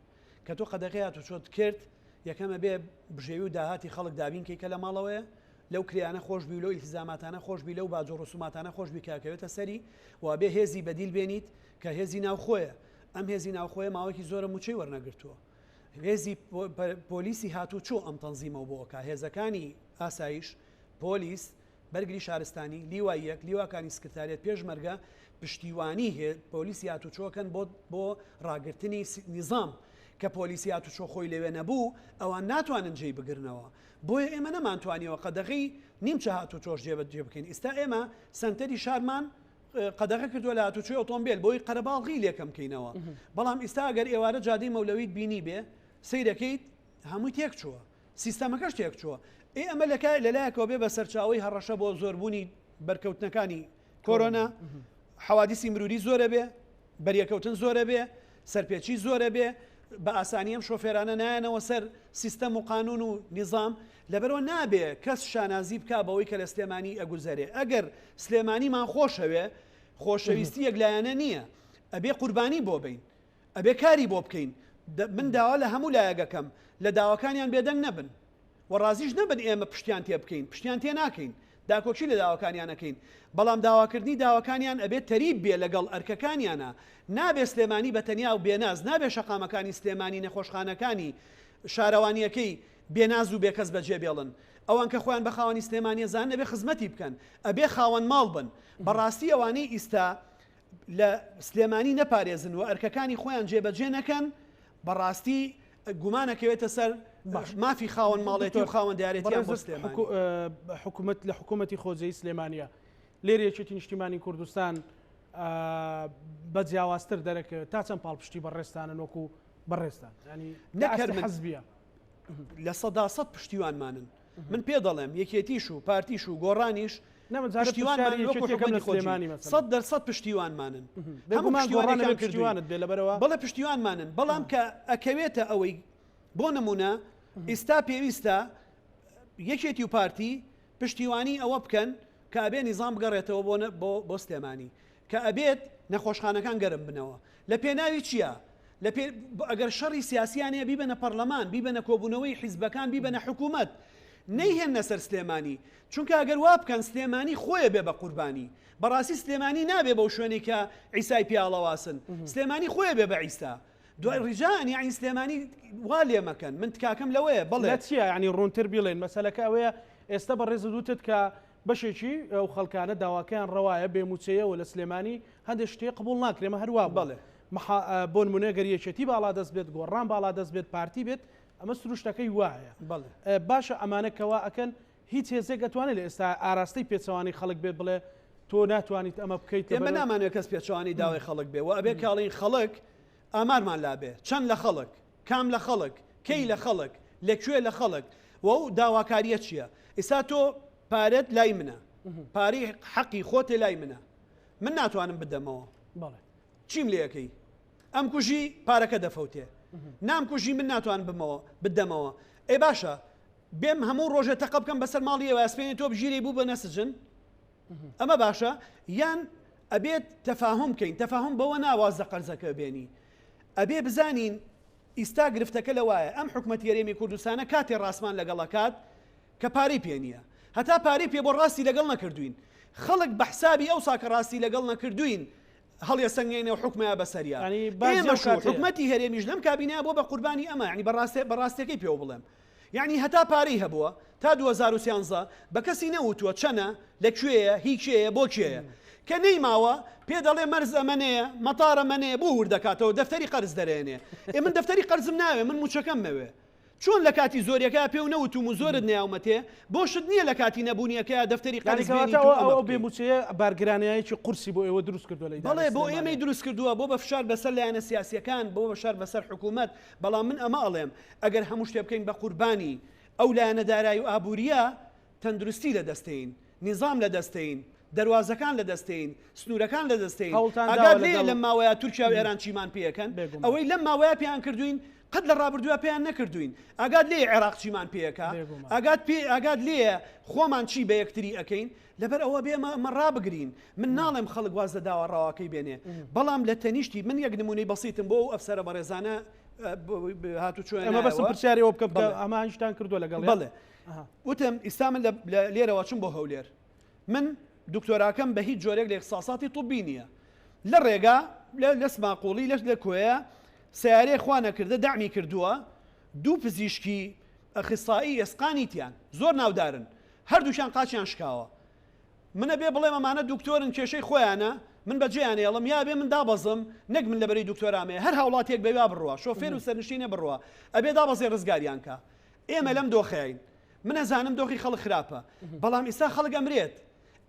کە تۆ قەدەغی هاتوچۆت کرد یەکەمە بێ بژێوی و داهاتی خەڵک دابینکەی کە لە ماڵەوەیە لەو کریانە خۆشبی و لەو ئیلتیزاماتانە خۆشبی لەو باجۆ ڕسوماتانە خۆشبی کاکەوێتە سەری و بێ هێزی بەدیل بێنیت کە هێزی ناوخۆیە ئەم هێزی ناوخۆیە ماوەکی زۆرە موچەی وەرنەگرتووە هێزی پۆلیسی هاتوچۆ ئەم تەنزیمەوە بۆکە هێزەکانی ئاسایش پۆلیس بەرگری شارستانی لیواییەک لیواکانی سکرتارێت پێشمەرگە پشتیوانی پۆلیسی هاتوچۆکەن بۆ ڕاگررتنی نیزام کە پۆلیسی هاتوچۆ خۆی لەوێ نەبوو ئەوان ناتوانن جێی بگرنەوە بۆیە ئێمە نەمانتوانیەوە قەدەغی نیمچە هاتوچۆش جێبەجێ بکەین ئێستا ئێمە سنتەری شارمان قەدەغە کردووە لە هاتوچۆی ئۆتۆمبیل بۆی قەرەباڵغی لێکەم بکەینەوە بەڵام ئێستا ئەگەر ئێوارە جادەی مەولەویت بینی بێ سەیرەکەیت هەمووی تێک چووە سیستەمەکەش تێک چووە ئەمە لەلایەکەوە بێ بە سەرچاوی هەڕەشە بۆ زۆربوونی بەرکەوتنەکانی کۆرۆنا حەوادیسی مروری زۆرە بێ بەریەکەوتن زۆرە بێ سەرپێچی زۆرە بێ بە ئاسانیم شۆفێرانە نایەنەوە سەر سیستەم و قانون و نیزام لەبەرەوە نابێ کەس شانازی بکە بەوەی کە لە سلێمانی ئەگوزارێ ئەگەر سلێمانیمان خۆشەوێ خۆشەویستی یەکلایەنە نییە ئەبێ قوربانی بۆ بین ئەبێ کاری بۆ بکەین من داوا لە هەموو لایەگەکەم لە داواکانیان بێدەنگ نەبن و ڕازیش نەبن ئێمە پشتیان تێ بکەین پشتیان تێ ناکەین داکۆچی لە داواکانیانەکەین بەڵام داواکردنی داواکانیان ئەبێت تەریب بێ لەگەڵ ئەرکەکانیانە نابێ سلێمانی بە تەنیا و بێناز نابێ شەقامەکانی سلێمانی نەخۆشخانەکانی شارەوانیەکەی بێناز و بێکەس بەجێ بێڵن ئەوان کە خۆیان بە خاوەنی سلێمانیە زان نەبێ خزمەتی بکەن ئەبێ خاوەن ماڵ بن بەڕاستی ئەوانەی ئیستا لە سلێمانی نەپارێزن و ئەرکەکانی خۆیان جێبەجێ نەکەن بەڕاستی گومانەکەوێتە سەر مافی خاوەن ماڵێتی و خاوەن دیارێتیان بۆ سلێمانی حکومت لە حکوومەتی خۆزەی سلێمانیە لێرەیەکێتی نیشتیمانی کوردستان بە جیاوازتر دەرەکەوێت تا چەند پاڵپشتی بەڕێستانن وەکو بەڕێستان ینی نەکەر حەزبیە لە سەدا سەد پشتیوانمانن من پێ دەڵێم یەکێتیش و پارتیش و گۆڕانیش سەد دەرسەد پشتیوانمانن پشتیوانت بێ لەبەرەوە بەڵێ پشتیوانمانن بەڵام کە ئەکەوێتە ئەوەی بۆ نمونە ئێستا پێویستە یەکێتی و پارتی پشتیوانی ئەوە بکەن کە ئەبێ نیزام بگەڕێتەوە بۆ سلێمانی کە ئەبێت نەخۆشخانەکان گەرم بنەوە لە پێناوی چییە؟ ئەگەر شەڕی سیاسیانەیە بیبەنە پەرلەمان بیبەنە کۆبوونەوەی حیزبەکان بیبەنە حکوومەت نەیهێنە سەر سلێمانی چونکە ئەگەر وا بکەن سلێمانی خۆیە بێ بە قوربانی بەڕاستی سلێمانی نابێ بەو شوێنی کە عیسای پیاڵەواسن سلێمانی خۆیە بێ بە عیستا دوای ڕیجانی عین سلێمانی وا لێ مەکەن من تکاکەم لەوەیە بڵێ چیە ینی ڕوونتر بڵێن مەسەلەکە ئەوەیە ئێستا بە ڕێز دووتت کە بەشێکی ئەو خەڵکانە داواکەیان ڕەوایە بێموچەیەوە لە سلێمانی هەندێک شتێ قبول ناکرێمە هەروە بڵێ بۆ نمونە گەریەکێتی باڵا دەست بێت گۆڕان باڵا دەست بێت پارتی بێت ئەمە سروشتەکەی وایە باشە ئەمانەکەوا ئەکەن هیچ هێزێک دەتوانێت لە ئێستا ئاراستەی پێچەوانی خەڵک بێت بڵێ تۆ ناتوانیت ئەمە بکەیت ئێمە نامانوێت کەس پێچوانی داوای خەڵک بێ و ئەبێ کاڵین خەڵک ئامارمان لابێ چەند لە خەڵک کام لە خەڵک کەی لە خەڵک لەکوێ لە خەڵک و ئەو داواکاریە چییە؟ ئێستا تۆ پارێت لای منە پاری حەقی خۆتێ لای منە من ناتوانم بدەمەوە چیم لێەکەی ئەم کوژی پارەکە دەفەوتێ نام کوژی من ناتوان بدەمەوە ئێ باشە بێم هەموو ڕۆژێ تەقە بکەم بەسەر ماڵیەوە ئەسپێنی تۆ بژیری بوو بە نەسجن ئەمە باشە یان ئەبێت تەفاهم بکەین تەفاهم بەوە ناوازە قەرزەکە بێنی ئەبێ بزانین ئیستا گرفتەکە لەوایە ئەم حکومەت یاریێمی کوردستانە کاتێ ڕاستمان لەگەڵەکات کە پارەی پێ نییە هەتا پارەی پێ بۆ ڕاستی لەگەڵ نەکردوین خەڵک بە حسابی ئەو ساکە ڕاستی لەگەڵ نەکردوین هەڵیە سنگێنێ و حکومە بەسەریە حکومەتی هەرێمیش لەم کابینە بۆ بە قوربانی ئەمە ینی بەڕاستەکەی پێوە بڵێم یعنی هەتا پارەی هەبووە تا 2013 بە کەسی نەوتووە چەنە لەکوێیە هیچێیە بۆ کێیە کە نەیماوە پێ دەڵێ مەرز ئەمەنەیە مەتارە منەیە بۆ وردەکاتەوە دەفتەری قەرز دەرێنێ من دەفتەری قەرزم ناوێ من موچەکەم مەوێ چۆن لە کاتی زۆریەکە پێ و نەوتوم و زۆرت نێاومەتێ بۆشت نییە لە کاتی نەبوونیەکە دەفتەری قەرزەوە بێموچەیە بارگرانایەکی قورسی بۆ ئێوە دروست کردو لە بەڵێ بۆ ئێمەی دروست کردووە بۆ بە فشار بەسەر لایەنە سیاسیەکان بۆ بەشار بەسەر حکوومەت بەڵام من ئەمە ئەڵێم ئەگەر هەموو شتێ بکەین بە قوربانی ئەو لایەنە دارایی و ئابووریە تەندروستی لە دەستین نیزام لە دەستین دەواازەکان لە دەستین سنوورەکان لە دەستین ئەگەر لێ لەم ماوەیە تورکیا و ئێران چیمان پێەکەن ئەوەی لەم ماوەیە پێیان کردوین قەت لە ڕابردووە پێیان نەکردوین ئاگات لێ عێراق چیمان پێەکە ئاگات لێ خۆمان چی بە یەکتری ئەەکەین لەبەر ئەوە بێمە ڕابگرین من ناڵێم خەڵک واز لە داوا ڕاواکەی بێنێ بەڵام لە تەنیشتی من یەک نمونەی بەسیتم بۆ ئەفسەرە بەڕێزانە هاتو ئەمە بەس پرسیارەوە بکەم ئەمە هیچتان کردووە لەگەڵ بڵێ وتم ئێستا من لێرەوە چم بۆ هەولێر من دکتۆراکەم بە هیچ جۆرێک لە اختصاصاتی طبی نییە لە ڕێگا لە سماقۆڵی لەش لە کوێیە سیارەیە خوا نەکردە دامی کردووە دوو پزیشکی ئەخصایی ئێسقانیتیان زۆر ناودارن هەردووشیان قاچیان شکاوە منە بێ بڵێ ئەمانە دکتۆرن کێشەی خۆیانە من بەجێیان ێڵم یا بێ من دابەزم نەک من لەبەری دکتۆرامێ هەر هاوڵاتێک بێوا بڕوە شۆفێر و سەرنشینە بڕوە ئەبێ دابەزێ ڕزگاریان کە ئێمە لەم دۆخەین من ئەزانم دۆخی خەڵک خراپە بەڵام ئێستا خەڵک ئەمرێت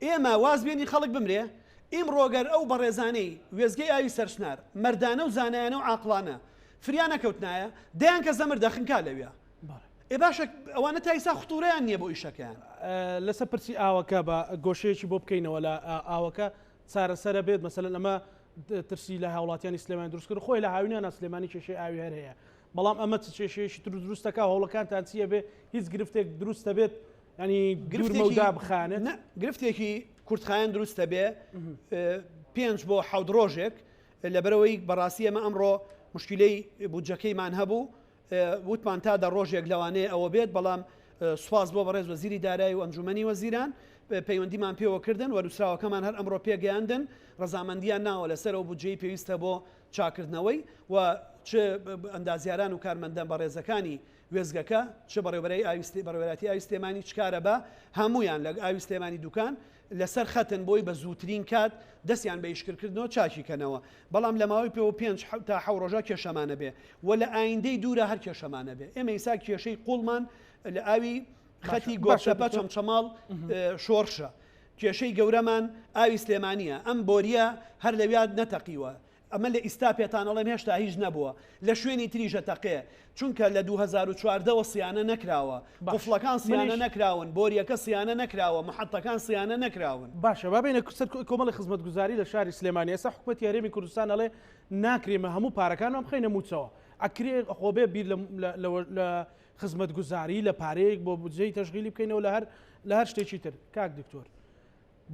ئێمە واز بێنی خەڵک بمرێ ئیمڕۆگەر ئەو بەڕێزانەی وێزگەی ئاوی سەرشنار مەردانە و زانایانە و عاقلانە فریان نەکەوتنایە دەیان کە زەمر دەخنکا لەوێ ئێ باشە ئەوانە تا ئیسا خوتوڕیان نییە بۆ ئیشەکەیان لەسەر پرسی ئاوەکە بە گۆشەیەکی بۆ بکەینەوە لە ئاوەکە چارەسەرە بێت مەسەلەن ئەمە ترسی لە هاوڵاتیانی سلێمانی دروست کرد خۆی لە هاوینیانە سلێمانی کێشەی ئاوی هەر هەیە بەڵام ئەمە کێشەیەشی دروستەکە هەوڵەکانتان چیە بێ هیچ گرفتێک دروستە بێت ینی گرفتمەودا بخانێت گرفتێکی کورتخایان دروستە بێ 5 بۆ 7 ڕۆژێک لەبەرەوەی بەڕاستی ئەمە ئەمڕۆ مشکلەی بودجەکەیمان هەبوو وتمان تا دە ڕۆژێک لەوانەیە ئەوە بێت بەڵام سوپاس بۆ بەڕێز وەزیری دارایی و ئەنجومەنی وەزیران پەیوەندیمان پێوەکردن وەروسراوەکەمان هەر ئەمڕۆ پێگەیاندن ڕەزامەندیان ناوە لەسەرەوە بودجەی پێویستە بۆ چاکردنەوەی و چ ئەندازیاران و کارمەندان بەڕێزەکانی وێزگەکە چه بەڕێوەبەری بەڕێوەتی ئاوی سلێمانی چکارە بە هەمویان لە ئاوی سلێمانی دوکان لەسەر خەتن بۆی بە زووترین کات دەستیان بە ئیشکردکردنەوە چاکیکەنەوە بەڵام لە ماوەی پێوە 5 تا 7 ڕۆژە کێشەمانە بێ و لە ئایندەی دوورە هەر کێشەمانە بێ ئێمە ئیسا کێشەی قوڵمان لە ئاوی خەتی گۆشەپە چەمچەماڵ شۆڕشە کێشەی گەورەمان ئاوی سلێمانیە ئەم بۆریە هەر لەویاد نەتەقیوە ئەمە لە ئیستا پێتانەڵێم هێشتا هیچ نەبووە لە شوێنی تریژە تەقێ چونکە لە 2014 سیانە نەکراوە قوفڵەکان سیانە نەکراون بۆریەکە سیانە نەکراوە محەتەکان سیانە نەکراون باشە بابینە کۆمەڵی خزمەتگوزاری لە شاری سلێمانی ئێستا حکومەتی هەرێمی کوردستان ئەڵێ ناکرێمە هەموو پارەکانمان بخەینە موچەوە ئەکرێ خۆبێ بیر لە خزمەتگوزاری لە پارەیەک بۆ بودجەی تەشغیلی بکەینەوە لە هەر شتێکی تر کاک دکتۆر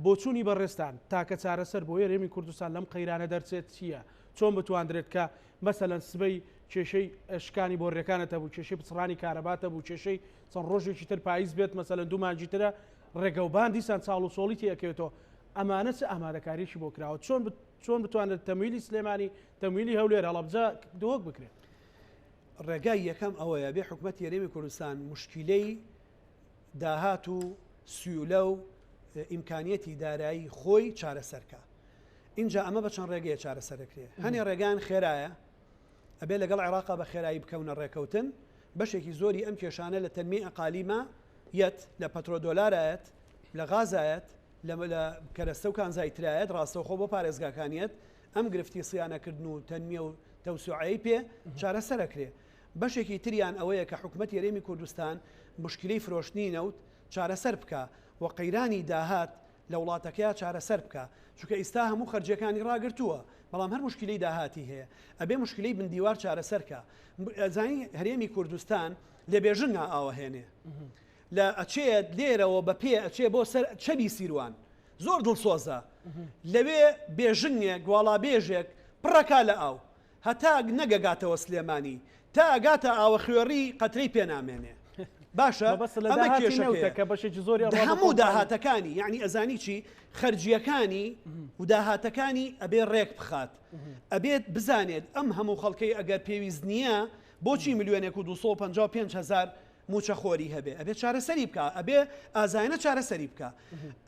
بۆچوونی بەڕێستان تاکە چارەسەر بۆ هەرێمی کوردستان لەم قەیرانە دەرچێت چییە چۆن بتواندرێت کە مەسەلەن سبەی کێشەی ئەشکانی بۆڕێکانەتە بوو کێشەی پچڕانی کارەباتە بوو کێشەی چەند ڕۆژێکی تر پاییز بێت مەسەلەن دوو مانجی ترە ڕێگەوبان دیسان چاڵ و سۆڵی تێکەوێتەوە ئەمانە چ ئامادەکاریشی بۆ کراوە چۆن بتوانێت تەمویلی سلێمانی تەمویلی هەولێر هەڵەبجە دۆک بکرێت ڕێگای یەکەم ئەوەیە بێ حکومەتی هەرێمی کوردستان مشکلەی داهات و سیولە و ئیمکانیەتی دارایی خۆی چارەسەرکە اینجا ئەمە بە چەند ڕێگەیە چارەسەرەکرێ هەنێ ڕێگان خێرایە ئەبێ لەگەڵ عێراقا بە خێرایی بکەونە ڕێکەوتن بەشێکی زۆری ئەم کێشانە لە تەنمی ئەقالیمە یەت لە پەترۆدۆلارایەت لە غازایەت لە کەرەستە و کانزایترایەت ڕاستەوخۆ بۆ پارێزگاکانیەت ئەم گرفتی سیانەکردن و تەنمیە و تەوسعەی پێ چارەسەرەکرێ بەشێکی تریان ئەوەیە کە حکومەتی هەرێمی کوردستان مشکلەی فرۆشتنی نەوت چارەسەر بکە و قەیرانی داهات لە وڵاتەکەیە چارەسەر بکە چونکە ئێستا هەموو خەرجەکانی ڕاگرتووە بەڵام هەر مشکلەی داهاتی هەیە ئەبێ مشکلەی بندیوار چارەسەرکە زانی هەرێمی کوردستان لە بێژنگا ئاوەهێنێ لە ئەچێت لێرەوە بە پێ ئەچێ بۆ سەر چەبی سیروان زۆر دڵسۆزە لەوێ بێژنگێک گواڵا بێژێک پڕەکا لە ئاو هەتا نەگەگاتەوە سلێمانی تا ئەگاتە ئاوە خوێڕی قەترەی پێنامێنێ باشە ئەمە کێشەکە بەشێکی زۆری هەموو داهاتەکانی یعنی ئەزانی چی خەرجیەکانی و داهاتەکانی ئەبێ ڕێک بخات ئەبێت بزانێت ئەم هەموو خەڵکەی ئەگەر پێویست نییە بۆچی ملیۆنێک و 255,000 موچەخۆری هەبێ ئەبێت چارەسەری بکە ئەبێ ئازاینە چارەسەری بکە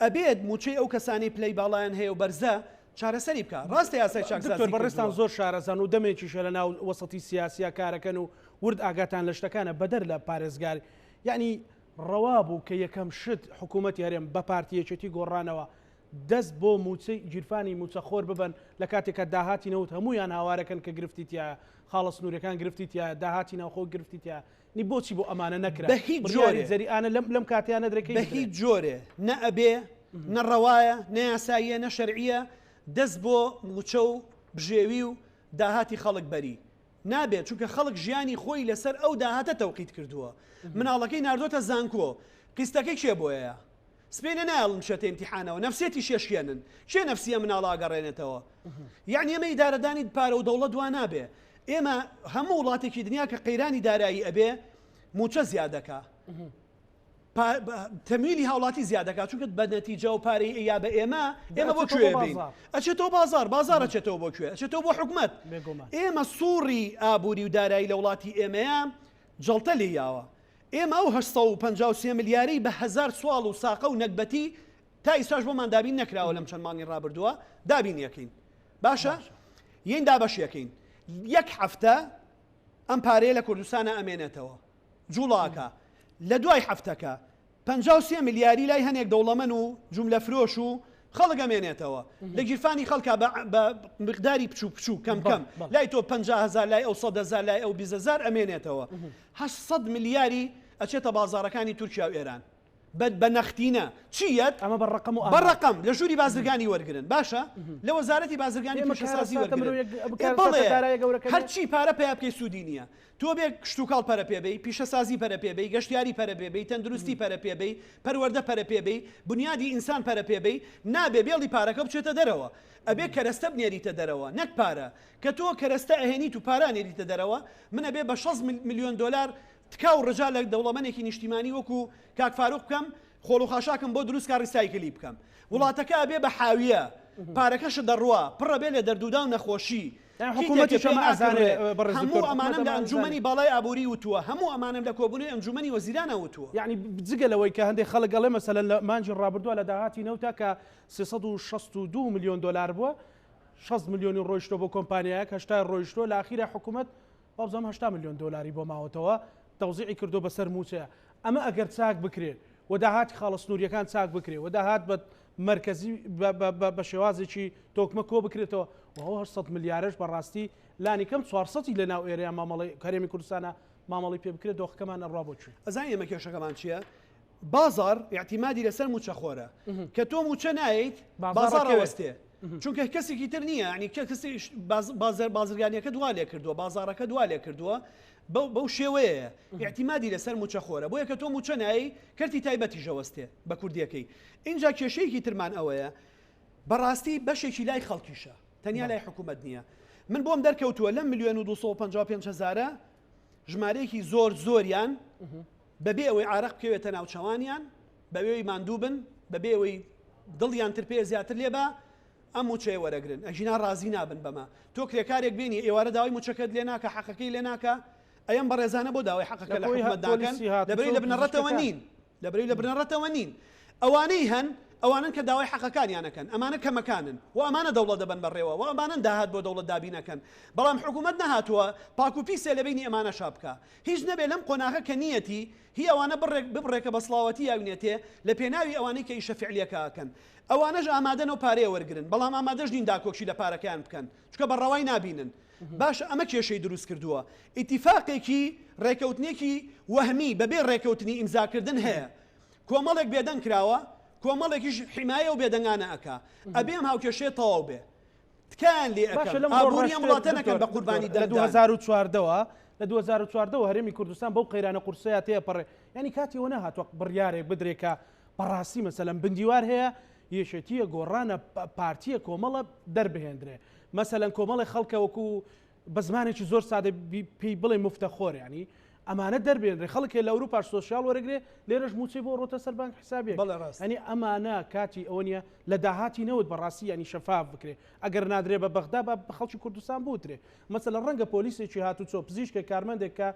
ئەبێت موچەی ئەو کەسانی پلەی باڵایان هەیە و بەرزە چارەسەری بکە ڕاستی یاسای چاکسازی بەڕێستان زۆر شارەزان و دەمێکیشە لە ناو وەسەتی سیاسیە کارەکەن و ورد ئاگاتان لە شتەکانە بەدەر لە پارێزگار یعنی ڕەوا بوو کە یەکەم شت حکوومەتی هەرێم بە پارتیەکێتی گۆڕانەوە دەست بۆ موچەی گیرفانی موچەخۆر ببن لە کاتێکە داهاتی نەوت هەمویان هاوارەکەن کە گرفتیتە خاڵە سنوورەکان گرفتیتە داهاتی ناوخۆ گرفتیتە نی بۆچی بۆ ئەمانە نەکرا بە هیچ جۆری زەریانە لەم کاتیانە درەکەی بە هیچ جۆرێ نە ئەبێ نە ڕەوایە نە یاساییە نە شەرعیە دەست بۆ موچە و بژێوی و داهاتی خەڵک بەری نابێت چونکە خەڵک ژیانی خۆی لەسەر ئەو داهاتە تەوقیت کردووە مناڵەکەی ناردۆتە زانکۆ قیستەکەی کێ بۆیە سبێنە ناڵم شەتە ئیمتیحانەوە نەفسێتی شێشێنن چێ نەفسیە مناڵ ئاگەڕێنێتەوە یعنی ئێمە ئیدارەدانی پارە و دەوڵەت دوان نابێ ئێمە هەموو وڵاتێکی دنیا کە قەیرانی دارایی ئەبێ موچە زیادەکە تەمویلی هاوڵاتی زیادەکات چونکە بە نەتیجە و پارەی یا بە ئێمە بۆ کوێ بین ئەچێتەوە بازار ئەچێتەوە بۆ کوێ ئەچێتەوە بۆ حکومەت ئێمە سووڕی ئابووری و دارایی لە وڵاتی ئێمەیە جەڵتە لێیاوە ئێمە ئەو 853 ملیاری بە 1000 سوال و ساقە و نەکبەتی تا ئیساش بۆمان دابین نەکراوە لەم چەند مانگی ڕابردووە دابین یەکەین باشە یەین دابەش یەکەین یەک هەفتە ئەم پارەیە لە کوردستانە ئەمێنێتەوە جوڵاکە لە دوای هەفتەکە 53 ملیاری لای هەنێک دەوڵەمەن و جوملە فرۆش و خەڵک ئەمێنێتەوە لە گیرفانی خەڵکە بە مقداری بچوو کەم لای تۆ 50,000 لای ئەو 100,000 لای ئەو 20,000 ئەمێنێتەوە 800 ملیاری ئەچێتە بازارەکانی تورکیا و ئێران بە نەختینە چیەت ئەمە بەڕقم لە ژووری بازرگانی وەرگن باشە لە وەزارەتی بازرگانی پیشەسازی وەرگن هەرچی پارە پێیا بکەی سوودی نییە تۆ بێ کشتتوکاڵ پەرە پێبەی پیشەسازی پەرە پێبەی گەشتیاری پەرە پێبەی تەندروستی پەرە پێبەی پەروەردە پەرە پێبەی بنیادی ئینسان پەرە پێبەی نابێ بێڵی پارەکە بچێتە دەرەوە ئەبێ کەرەستە بنێریتە دەرەوە نەک پارە کە تۆ کەرەستە ئەهێنیت و پارانێریتە دەرەوە منە بێ بە 6 میلیۆن دلار تکاو ڕژا لە دەوڵەمەنێکی نیشتیمانی وەکو کاک فاروق بکەم خۆڵ و خاشاکم بۆ دروست کار ریسایکلی بکەم وڵاتەکە ئەبێ بە حاویە پارەکەش دەڕوە پڕە بێ لە دەردوودا و نەخۆشی حکوومەتی شەمە ئازانێ هەموو ئەمانم لە ئەنجومەنی باڵای ئابووری وتووە هەموو ئەمانم لە کۆبوونی ئەنجومەنی وەزیرانە وتووە یعنی جگە لەوەی کە هەندێک خەڵک گەڵێ مەسەلەن لە مانجی ڕابردووە لە داهاتی نەوتا کە 362 میلیۆن دلار بووە 6 میلیۆنی ڕۆیشتۆ بۆ کۆمپانیایەک هەشتا ڕۆیشتۆ لە ئاخیرا حکوومەت بابزانم 8 میلیۆن دلاری بۆ ماوەتەوە تەوزیعی کردو بەسەر موچەیە ئەمە ئەگەر چاک بکرێت و داهاتی خاڵە سنووریەکان چاک بکرێت و داهات بە مرکزی بە شێوازێکی تۆکمە کۆ بکرێتەوە و 800 میلیارش بەڕاستی لانی کەم 400 لە ناو ئێرەیە مامەڵی کەرێمی کوردستانە مامەڵی پێ بکرێت دۆخەکەمان ئەڕوا بۆ چی ئەزان ئێمە کێشەکەمان چییە؟ بازار اعتیمادی لەسەر موچەخۆرە کە تۆ موچە نایت بازار ئەوەستێ چونکە کەسێکی تر نییە ینی کەسی بازرگانیەکە دوا لێ کردووە بازارەکە دوا لێ کردووە بەو شێوەیە اعتیمادی لەسەر موچەخۆرە بۆیە کە تۆ موچە نایی کەرتی تایبەتی ژەوەستێ بە کوردیەکەی اینجا کێشەیەکی ترمان ئەوەیە بەڕاستی بەشێکی لای خەڵکیشە تەنیا لای حکوومەت نییە من بۆم دەرکەوتووە لەم 1,255,000 ژمارەیەکی زۆریان بەبێ ئەوەی عارق بکەوێتە ناوچەوانیان بەوێی ماندوو بن بەبێ ئەوەی دڵیان ترپێ زیاتر لێبە ئەم موچەیە وەرەگرن ئەژینا ڕازی نابن بەمە تۆ کرێکارێک بینی ئێوارە داوای موچەکەت لێ ناکە حەقەکەی لێ ناکە ئەم بەڕێزانە بۆ داوای حەقەکە لە حکوومەتداکەن لەبەری لە بنەڕەتەوە نین لەبەری لە بنەڕەتەوە نین ئەوانەی هەن ئەوانن کە داوای حەقەکانیانەکەن ئەمانە کەمەکانن و ئەمانە دەوڵەت دەبن بەڕێوە و ئەمانن داهات بۆ دەوڵەت دابینەکەن بەڵام حکوومەت نەهاتووە پاک و پیسێ لە بینی ئەمانە شابکە هیچ نەبێ لەم قۆناغە کە نیەتی هی ئەوانە ببڕێکە بە سڵاوەتی یاونێتێ لە پێناوی ئەوانەی کە ئیشە فعلیەکەکەن ئەوانەش ئامادەن و پارەیە وەرگرن بەڵام ئامادەش نین داکۆکشی لە پارەکەیان بکەن چکە بەڕەوای نابینن باش ئەمە کێشەی دروست کردووە ئیتیفاقێکی ڕێکەوتنێکی وەهمی بەبێ ڕێکەوتنی ئیمزاکردن هەیە کۆمەڵێک بێدەنگ کراوە کۆمەڵێکیش حیمایە و بێدەنگانە ئەکا ئەبێم هاوکێشێ تەواو بێ تکایان لێ ئابووری وڵاتە نەکەن بە قوربانی لە 2014ەوە لە 2014 هەرێمی کوردستان بەو قەیرانە قورسەیە تێپەڕێ ینی کاتیەوە نەهاتوە بڕیارێک بدرێکە بەڕاستی مەسەلەن بندیوار هەیە یەشێتیە گۆڕانە پارتیە کۆمەڵە دەربهێنرێ مەسەلەن کۆمەڵی خەڵکەوەکو بە زمانێکی زۆر سادە پێی بڵێ مفتەخۆر ینی ئەمانە دەربێنرێ خەڵکێ لە ئەوروپاش سۆسیال وەرەگرێ لێرەش موچەی بۆ ڕۆتە سەر بانک حسابێک ینی ئەمانە کاتی ئەوە نیە لە داهاتی نەوت بەڕاستی ینی شەفاف بکرێ ئەگەر نادرێ بە بەغدا بە خەڵکی کوردستان بوترێ مەسەلەن ڕەنگە پۆلیسێکی هاتوو چۆ پزیشکە کارمەندێک کە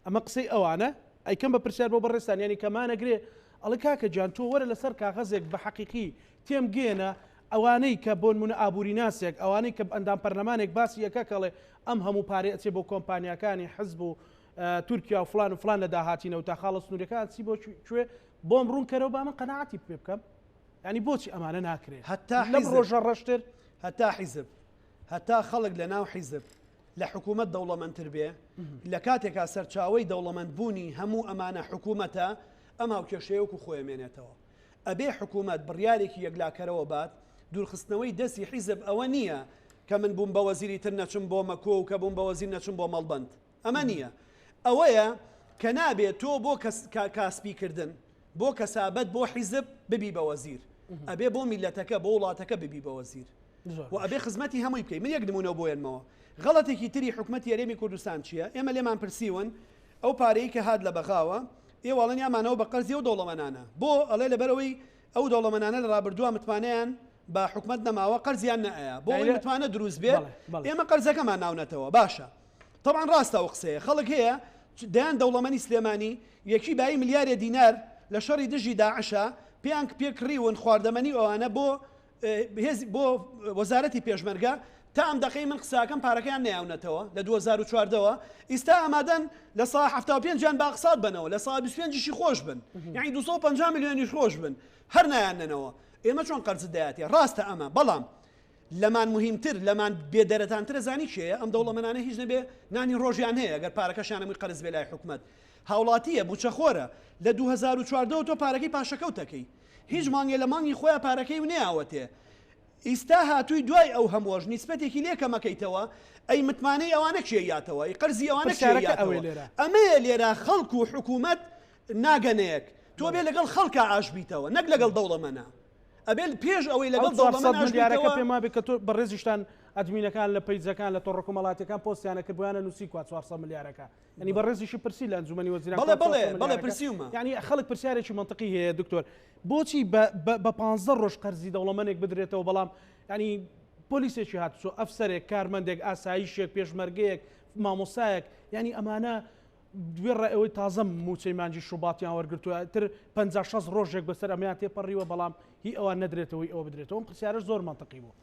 ئەمە قسەی ئەوانە ئەیکەم بە پرسیار بۆ بەڕێستان ینی کەمانەگرێ ئەڵێ کاکە جان تۆ وەرە لەسەر کاغەزێک بە حەقیقی تێم گێنە ئەوانەی کە بۆ نمونە ئابووری ناسێک ئەوانەی کە ئەندام پەرلەمانێک باسی یەکە کەڵێ ئەم هەموو پارێ ئەچێ بۆ کۆمپانیەکانی حزب و تورکیا و فلان و فلان لە داهاتینەوە تا خاڵە سنوورەکان چی بۆ کوێ بۆم ڕوون کەرەوە با من قەناعەتی پێ بکەم ینی بۆچی ئەمانە ناکرێت هەتا لەم ڕۆژە ڕەشتر هەتا حیزب هەتا خەڵک لە ناو حیزب لە حکوومەت دەوڵەمەندتر بێ لە کاتێکا سەرچاوی دەوڵەمەندبوونی هەموو ئەمانە حکوومەتە ئەم هاوکێشەیەوەکو خۆیمێنێتەوە ئەبێ حکوومەت بڕیارێکی یەکلاکەرەوە بات دوورخستنەوەی دەستی حیزب ئەوە نییە کە من بووم بە وەزیری تر نەچم بۆ مەکۆ و کە بووم بە وەزیر نەچم بۆ مەڵبەند ئەمە نییە ئەوەیە کە نابێت تۆ بۆ کاسپیکردن بۆ کەسابەت بۆ حیزب ببی بە وەزیر ئەبێ بۆ میلەتەکە بۆ وڵاتەکە ببی بە وەزیر و ئەبێ خزمەتی هەمووی بکەی من یەک نمونە بۆیانمەوە غەڵەتێکی تری حکوومەتی هەرێمی کوردستان چییە ئێمە لێمان پرسیون ئەو پارەی کە هات لە بەغاوە ئێوەڵەن یامانەوە بە قەرزی و دەوڵەمەنانە بۆ ئەڵێ لەبەرەوەی ئەو دەوڵەمەنانە لە ڕابردووە متمانیان بە حکوومەت نەماوە قەرزیان نەئەیە بۆ ئەوەی متمانە دروست بێت ئێمە قەرزەکەمان ناونەتەوە باشە طبعا ڕاستە ئەو قسەیە خەڵک هەیە دەیان دەوڵەمەنی سلێمانی یەکی بای ملیارێ دینار لە شەڕی دژی داعشە پێیان پێکڕیون خواردەمەنی ئەوانە بۆ وەزارەتی پێشمەرگە تا ئەم دەقەی من قساکەم پارەکەیان نەیاونەتەوە لە 2014ەوە ئیستا ئامادەن لە سا 75 جان باقسات بنەوە لە سا 25شی خۆش بن یعنی 250 میلیۆنیش خۆش بن هەر نایاننەوە ئێمە چۆن قەرز دەیاتێ ڕاستە ئەمە بەڵام لەمان مهمتر لەمان بێدەرەتانترە زانی کێیە ئەم دەوڵەمەنانە هیچ نەبێ نانی ڕۆژیان هەیە گەر پارەکەشانەمووی قەرز بێ لای حکوومەت هاوڵاتیە بوچەخۆرە لە 2014 تۆ پارەکەی پاشەکەوتەکەی هیچ مانگێ لە مانگی خۆیان پارەکەی و نەیاوەتێ ئیستا هاتووی دوای ئەو هەمووەژ نیسبەتێکی لێکەمەکەیتەوە ئەی متمانەی ئەوانە کێیاتەوە ئەی قەرزی ئەوانە کێیاتەوە ئەمەیە لێرە خەڵک و حکوومەت ناگەنەیەک تۆ بێ لەگەڵ خەڵکە ئاشبیتەوە نەک لەگەڵ دەوڵەمەنە ئەبێ پێش ئەوەی لەگەڵ دەوڵەمەندیارەکە پێما بێت کە تۆ بەڕێزیشتان ئەدمینەکان لە پیجەکان لە تۆڕە کۆمەڵاتیەکان پۆستیانە کردبوویانە نووسی 400 میلیارەکە ینی بەڕێزیشی پرسی لە ئەنجومەنی وەزیران بەڵێ پرسیومە ینی خەڵک پرسیارێکی منطقی هەیە دکتۆر بۆچی بە 15 ڕۆژ قەرزی دەوڵەمەندێک بدرێتەوە بەڵام ینی پۆلیسێکی هاتوچۆ ئەفسەرێک کارمەندێک ئاساییشێک پێشمەرگەیەک مامۆسایەک ینی ئەمانە دوێ ڕێەوەی تازەم موچەی مانجی شوباتیان وەرگرتووە تر 56 ڕۆژێک بەسەر ئەمیان تێپەڕیوە بەڵام هی ئەوان نەدرێتەوەی ئەوە بدرێتەوە پرسیارش زۆر منطقی بوو.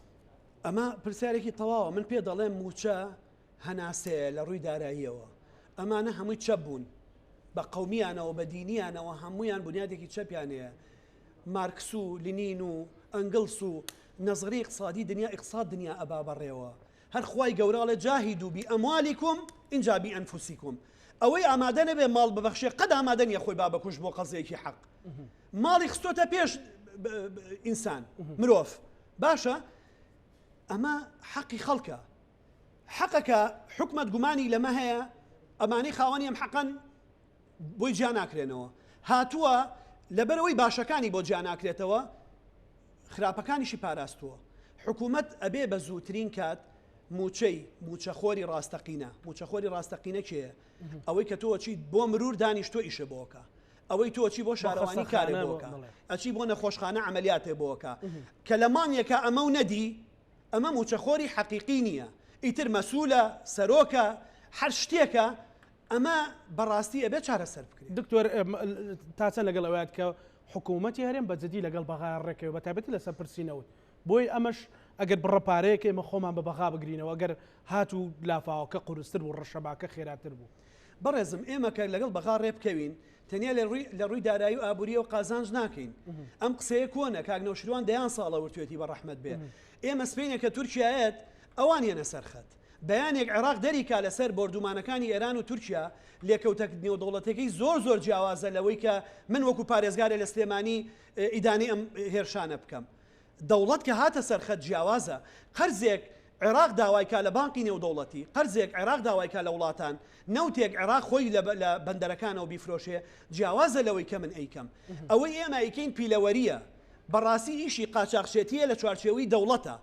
ئەمە پرسیارێکی تەواوە من پێ دەڵێم موچە هەناسەیە لە ڕووی داراییەوە ئەمانە هەمووی چەپ بوون بە قەومیانەوە بە دینیانەوە هەمویان بنیادێکی چەپیانەیە مارکس و لینین و ئەنگلس و نەزری اقتصادی دنیا اقتصاد دنیا ئەبا بەڕێوە هەر خوای گەوراڵە جاهید و بی ئەموالیکم اینجا بی ئەنفوسیکم ئەوەی ئامادە نەبێ ماڵ ببەخشێ قەت ئامادە نیە خۆی بابەکوش بۆ قەزەیەکی حەق ماڵی خستۆتە پێش ئینسان مرۆڤ باشە ئەمە حەقی خەڵکە حەقەکە حکومەت گومانی لەمە هەیە ئەمانەی خاوەنی ئەم حەقەن بۆی جیا ناکرێنەوە هاتووە لەبەرەوەی باشەکانی بۆ جیا ناکرێتەوە خراپەکانیشی پاراستووە حکوومەت ئەبێ بە زووترین کات موچەخۆری ڕاستەقینە موچەخۆری ڕاستەقینە کێیە ئەوەی کە تۆ چیت بۆ مرور دانیشتۆ ئیشە بۆکە ئەوەی تۆچی بۆ شارەوانی کارێ بۆکە ئەچی بۆ نەخۆشخانە عملیاتێ بۆکە کە لە مانیەکە ئەمە و نەدی ئەمە موچەخۆری حەقیقی نییە ئیتر مەسوولە سەرۆکە هەر شتێکە ئەمە بەڕاستی ئەبێ چارەسەر بکرێت. دکتۆر تاچەند لەگەڵ ئەوەیە کە حکوومەتی هەرێم بەجددی لەگەڵ بەغا ڕێکەوە بە تایبەتی لەسەر پرسیینەوە بۆی ئەمەش ئەگەر بڕەپارەیەک ئێمە خۆمان بە بەغا بگرینەوە ئەگەر هات و لافاوەکە قورستر بوو ڕەشەباکە خێراتر بوو. بەڕێزم ئێمە کە لەگەڵ بەغا ڕێ بکەوین تەنیا لە ڕووی دارایی و ئابوووریەوە قازانج ناکەین ئەم قسەیە کۆنە کاگنەوشروان دەیان ساڵە ورتوێتی بە ڕەحمەت بێ ئێمە سپینە کە تورکیایەت ئەوان یەنە سەرخەت بەیانێک عێراق دەریکا لەسەر بردومانەکانی ئێران و تورکیا لێکەوتە نێودەوڵەتەکەی زۆر جیاوازە لەوەی کە من وەکو پارێزگارە لە سلێمانی ئیدانی ئەم هێرشانە بکەم دەوڵەت کە هاتە سەرخەت جیاوازە قەرزێک عێراق داوایکە لە بانقی نێودەوڵەتی قەرزێک عێراق داوایکە لە وڵاتان نەوتێک عێراق خۆی لە بەندەرەکانەوە بیفرۆشێ جیاوازە لەوەی کە من ئەیکەم ئەوەی ئێمە ئەیکەین پیلەوەریە بەڕاستی ئیشی قاچاقچێتیە لە چوارچێوەی دەوڵەتە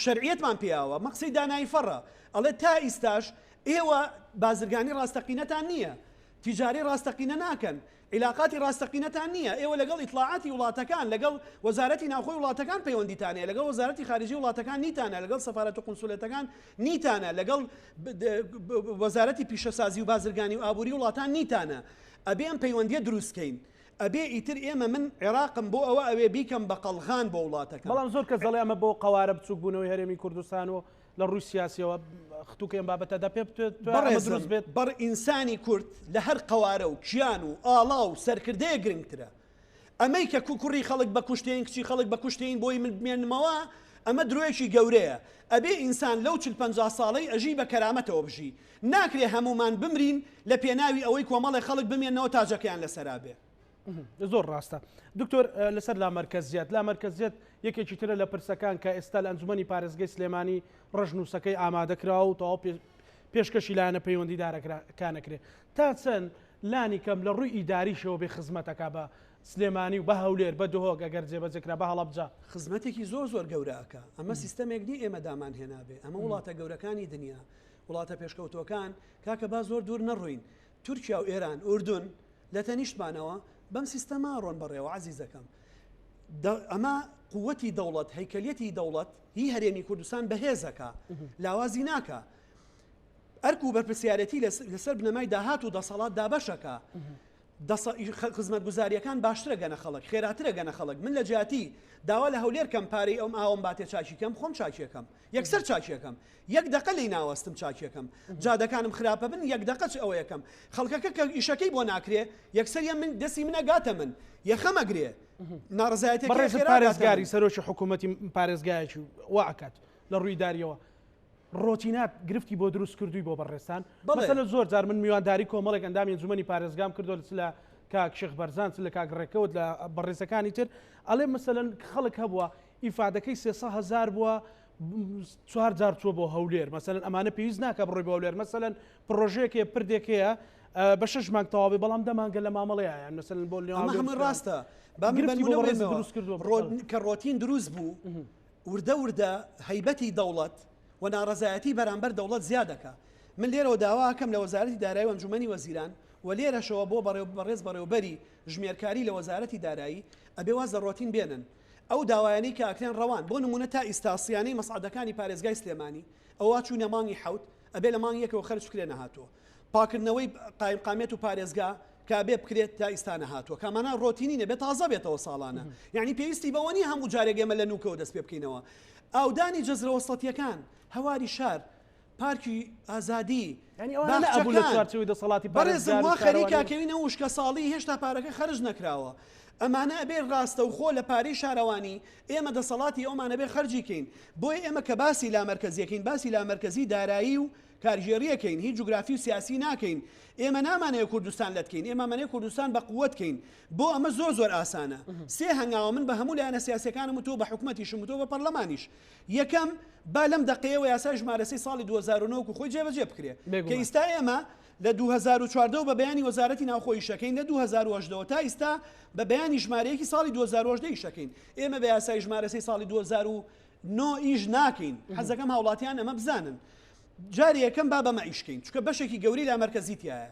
شەرعیەتمان پێیاوە مەقسەی دانایی فەڕە ئەڵێ تا ئیستاش ئێوە بازرگانی ڕاستەقینەتان نییە تیجاری ڕاستەقینە ناکەن علاقاتی ڕاستەقینەتان نییە ئێوە لەگەڵ ئیطلاعاتی وڵاتەکان لەگەڵ وەزارەتی ناوخۆی وڵاتەکان پەیوەندیتانەیە لەگەڵ وەزارەتی خارجی وڵاتەکان نیتانە لەگەڵ سەفارەت و قونسولێتەکان نیتانە لەگەڵ وەزارەتی پیشەسازی و بازرگانی و ئابووری وڵاتان نیتانە ئەبێ ئەم پەیوەندیە دروستکەین ئەبێ ئیتر ئێمە من عێراقم بۆ ئەوە ئەوێ بیکەم بە قەڵغان بۆ وڵاتەکە بەڵام زۆر کەس دەڵێ ئەمە بۆ قەوارە بچووک بوونەوەی هەرێمی کوردستان و لە ڕووی سیاسیەوە خەتوکەم بابەتەدا پێ دروست بێت بەڕ ئینسانی کورد لە هەر قەوارە و کیان و ئاڵا و سەرکردەیە گرنگترە ئەمەی کە کوڕی خەڵک بە کوشتین کچی خەڵک بە کوشتین بۆی من بمێنمەوە ئەمە درۆیەکی گەورەیە ئەبێ ئینسان لەو 40-50 ساڵەی ئەژی بە کەرامەتەوە بژی ناکرێ هەمومان بمرین لە پێناوی ئەوەی کۆمەڵی خەڵک بمێنەوە تاجەکەیان لەسەرا بێ زۆر ڕاستە دکتۆر لەسەر لامەرکەزیەت لامەرکەزیەت یەکێکی ترە لە پرسەکان کە ئێستا لە ئەنجومەنی پارێزگای سلێمانی ڕژنووسەکەی ئامادەکراوە و تەواو پێشکەشی لایەنە پەیوەندیدارەکانەکرێت تا چەند لانی کەم لە ڕووی ئیداریشەوە بێ خزمەتەکە بە سلێمانی و بە هەولێر بە دهۆک ئەگەر جێبەجێکرا بە هەڵەبجا خزمەتێکی زۆر گەورەکە ئەمە سیستەمێک دی ئێمە دامان هێنابێ ئەمە وڵاتە گەورەکانی دنیا وڵاتە پێشکەوتوەکان کاکە با زۆر دوور نەڕوین تورکیا و ئێران ئوردون لە تەنیشتمانەوە بەم سیستەما ڕۆن بەڕێوە عزیزەکەم ئەمە قووەتی دەوڵەت هەیکەلیەتی دەوڵەت هی هەرێمی کوردستان بەهێزەکە لاوازی ناکە ئەرک و بەرپرسیارەتی لەسەر بنەمای داهات و دەسەڵات دابەشەکە خزمەت گوزاریەکان باشترە گەنە خەڵک خێراترە گەنە خەڵک من لە جیاتی داوا لە هەولێر کەم پارەی ئەم ئاوم باتێ چاکیکەم خۆم چاکیەکەم یەکسەر چاکیەکەم یەک دقە لی ناوەستم چاکیەکەم جادەکانم خراپە بن یەک دقە ئەوە یەکەم خەڵکەکە کە ئیشەکەی بۆ ناکرێ یەکسەر من دەستی منەگاتە من یەخەمەگرێ ناڕزایەتێک پارێزگاری سەرۆکی حکوومەتی پارێزگایەکی واکات لە ڕووی داریەوە ڕۆتینات گرفتی بۆ دروست کردووی بۆ بەڕێستان مەسەلە زۆر جار من میوانداری کۆمەڵێک ئەندامی ئەنجومەنی پارێزگام کردو لە کاک شێخ بەرزان لە کاک ڕێکەوت لە بەڕێزەکانی تر ئەڵێ مەسەلەن خەڵک هەبووە ئیفادەکەی 300,000 بووە 4 جار چوە بۆ هەولێر مەسەلەن ئەمانە پێویست ناکە بڕۆی بۆ هەولێر مەسەلەن پرۆژەیەکێ پردێکەیە بە 6 مانگ تەواوی بەڵام دەمانگە لە مامەڵەیە مەسەلەن بۆ هەموو ڕاستە کە ڕۆتین دروست بوو وردە هەیبەتی دەوڵەت و ناڕزایەتی بەرامبەر دەوڵەت زیادەکە من لێرەوە داواکەم لە وەزارەتی دارایی و ئەنجومەنی وەزیران و لێرەشەوە بۆ بەڕێز بەڕێوبەری ژمێرکاری لە وەزارەتی دارایی ئەبێ واز لە ڕۆتین بێنن ئەو داوایانی کە ئەکرێن ڕەوان بۆ نمونە تا ئیستاسیانەی مەسعودەکانی پارێزگای سلێمانی ئەوە چوونە مانگی حەوت ئەبێ لە مانگی یەکەوە خەرج بکرێنە هاتووە پاکردنەوەی قایمقامێت و پارێزگا کابێ بکرێت تا ئیستانە هاتووە کامانە ڕۆتینی نەبێت تازە بێتەوە ساڵانە یعنی پێویستی بەوەنی هەموو جارێک ئێمە لە نوکەوە دەست پێ بکەینەوە ئاودانی جەزرە وەسڵەتیەکان هەواری شار پارکی ئازادی بەڕێزم وا خەریکاکەوینە وشکە ساڵی هێشتا پارەکە خەرج نەکراوە ئەمانە ئەبێ ڕاستە و خۆ لە پارەی شارەوانی ئێمە دەسەڵاتی ئەومانە بێ خەرجیکەین بۆی ئێمە کە باسی لامەرکەزیەکەین باسی لامەرکەزی دارایی و کارژێریەکەین هیچ جوگرافی و سیاسی ناکەین ئێمە نامانەیە کوردستان لەتکەین ئێمەمانەیە کوردستان بە قووەتکەین بۆ ئەمە زۆر ئاسانە سێ هەنگاوە من بە هەموو لایەنە سیاسەکانم و تۆ بە حکوومەتیشم و تۆ بە پەرلەمانیش یەکەم با لەم دقەیەوە یاسای ژمارەسەی ساڵی 2009 خۆی جێبەجێ بکرێ کە ئیستا ئێمە لە 2014 بە بەیانی وەزارەتی ناوخۆی شەکەین لە 2010 تا ئیستا بە بەیانی ژمارەیەکی ساڵی 2010 شەکەین ئێمە بە یاسای ژمارەسەی ساڵی 2009 ئیش ناکەین حەزەکەم هاوڵاتیان ئەمە بزانن جاری یەکەم با بەمە ئیشکەین چکە بەشێکی گەوری لا مەرکەزیتیایە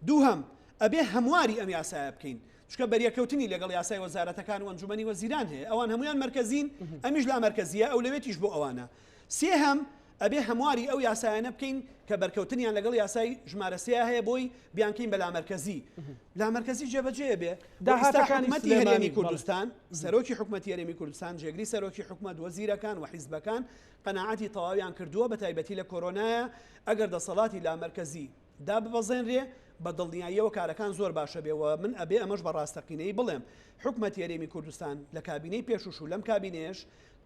دووهەم ئەبێ هەمواری ئەم یاسایە بکەین چکە بەریەکەوتنی لەگەڵ یاسای وەزارەتەکان و ئەنجومەنی وەزیران هەیە ئەوان هەمویان مەرکەزین ئەمیش لا مەرکەزیە ئەولەوێتیش بۆ ئەوانە سێهەم ئەبێ هەمواری ئەو یاسایانە بکەین کە بەرکەوتنیان لەگەڵ یاسای ژمارەسەیە هەیە بۆی بیانکەین بە لامەرکەزی لامەرکەزی جێبەجێ بێ حکومەتی هەرێمی کوردستان سەرۆکی حکومەتی هەرێمی کوردستان جێگری سەرۆکی حکومەت وەزیرەکان و حیزبەکان قەناعەتی تەواویان کردووە بە تایبەتی لە کۆرۆنایە ئەگەر دەسەڵاتی لامەرکەزی دا ببەزێنرێ بە دڵنیاییەوە کارەکان زۆر باشە بێەوە من ئەبێ ئەمەش بە ڕاستەقینەی بڵێم حکومەتی هەرێمی کوردستان لە کابینەی پێشوش و لەم کابینێش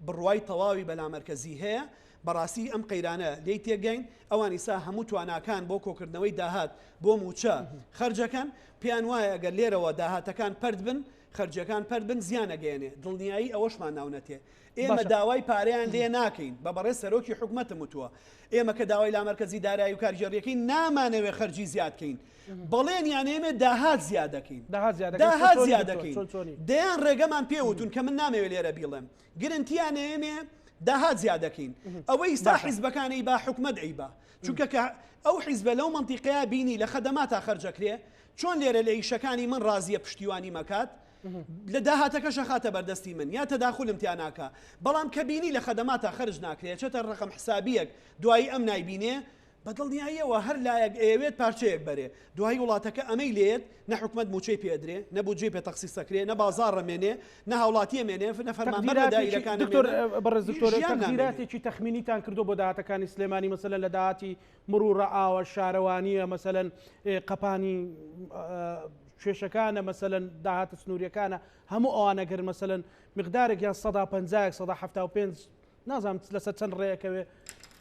بڕوای تەواوی بە لامەرکەزی هەیە بەڕاستی ئەم قەیرانە لی تێگەین ئەوان ئیسا هەموو تواناکان بۆ کۆکردنەوەی داهات بۆ موچە خەرجەکەن پێیان وایە ئەگەر لێرەوە داهاتەکان پەرد بن خەرجەکان پەرد بن زیانەگەێنێ دڵنیایی ئەوەشمان ناونەتێ ئێمە داوای پارەیان لێ ناکەین بە بەڕێز سەرۆکی حکومەتم وتووە ئێمە کە داوای لامەرکەزی دارایی و کارژێریەکەی نامانەوێ خەرجی زیادکەین بەڵێن یانێمێ داهات زیادەکەین داهات زیادەکەین دەیان ڕێگەمان پێوتون کە من نامەوێت لێرە بیڵێم گرنتیانێمێ داهات زیادەکەین ئەوەی ئستا حیزبەکانی با حکومەت ئەیبا چونکە ئەو حیزبە لەو منتیقەیە بینی لە خەدەماتا خەرجەکرێ چۆن لێرە لە ئیشەکانی من ڕازیە پشتیوانی مەکات لە داهاتەکەشە خاتە بەردەستی من یا تەداخولم تیاناکە بەڵام کە بینی لە خەدەماتا خەرج ناکرێت چێتە ڕقم حسابیەک دوایی ئەم نایبینێ بەدڵنیاییەوە هەر لایەک ئەوێت پارچەیەک بەرێ دوای وڵاتەکە ئەمەی لێت نە حکومەت موچەی پێدرێ نەبوو جێ پێ تەخسیسەکرێ نە بازار ڕمێنێ نە هاوڵاتیە مێنێ نە فەرمانبەرداییەکان تەقدیراتێکی تەخمینیتان کردو بۆ داهاتەکانی سلێمانی مەسەلەن لە داهاتی مرور ئاوە شارەوانیە مەسەلەن قەپانی کێشەکانە مەسەلەن داهاتە سنووریەکانە هەموو ئەوانەگەر مەسەلەن مقدارێک یان 150 نازانم لەسەر چەند ڕێیەکەوێ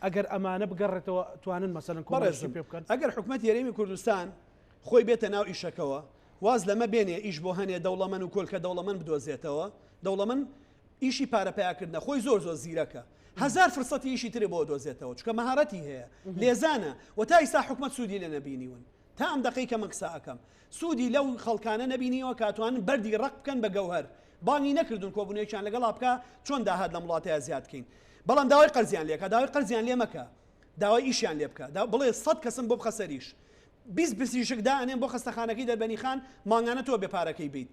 ئەگەر ئەمانە بگەڕێتەوە توانن مەسەلەن کۆمەڵێکی پێ بکەن ئەگەر حکومەتی هەرێمی کوردستان خۆی بێتە ناو ئیشەکەوە واز لەمە بێنێ ئیش بۆ هەنێ دەوڵەمەند و کۆلکە دەوڵەمەند بدۆزێتەوە دەوڵەمەند ئیشی پارەپیاکردنە خۆی زۆر زیرەکە هزار فرسەتی ئیشی ترێ بۆ دۆزێتەوە چکە مەهارەتی هەیە لێزانە و تا ئیستا حکومەت سوودی لە نەبینیون تا ئەم دقەی کە من قسە ئەەکەم سوودی لەو خەڵکانە نەبینیەوە کاتوانن بەردی ڕق بکەن بە گەوهەر بانگی نەکردون کۆبوونەیەکیان لەگەڵا بکە چۆن داهات لە وڵاتەیە زیادکەین بەڵام داوای قەرزیان لێکە داوای قەرزیان لێ مەکە داوای ئیشیان لێ بکە بڵێ 100 کەسم بۆ بخە سەریش 20 پرسیژکدا ئەنێن بۆ خەستەخانەکەی دەربەنی خان ماگانە تۆ بێ پارەکەی بیت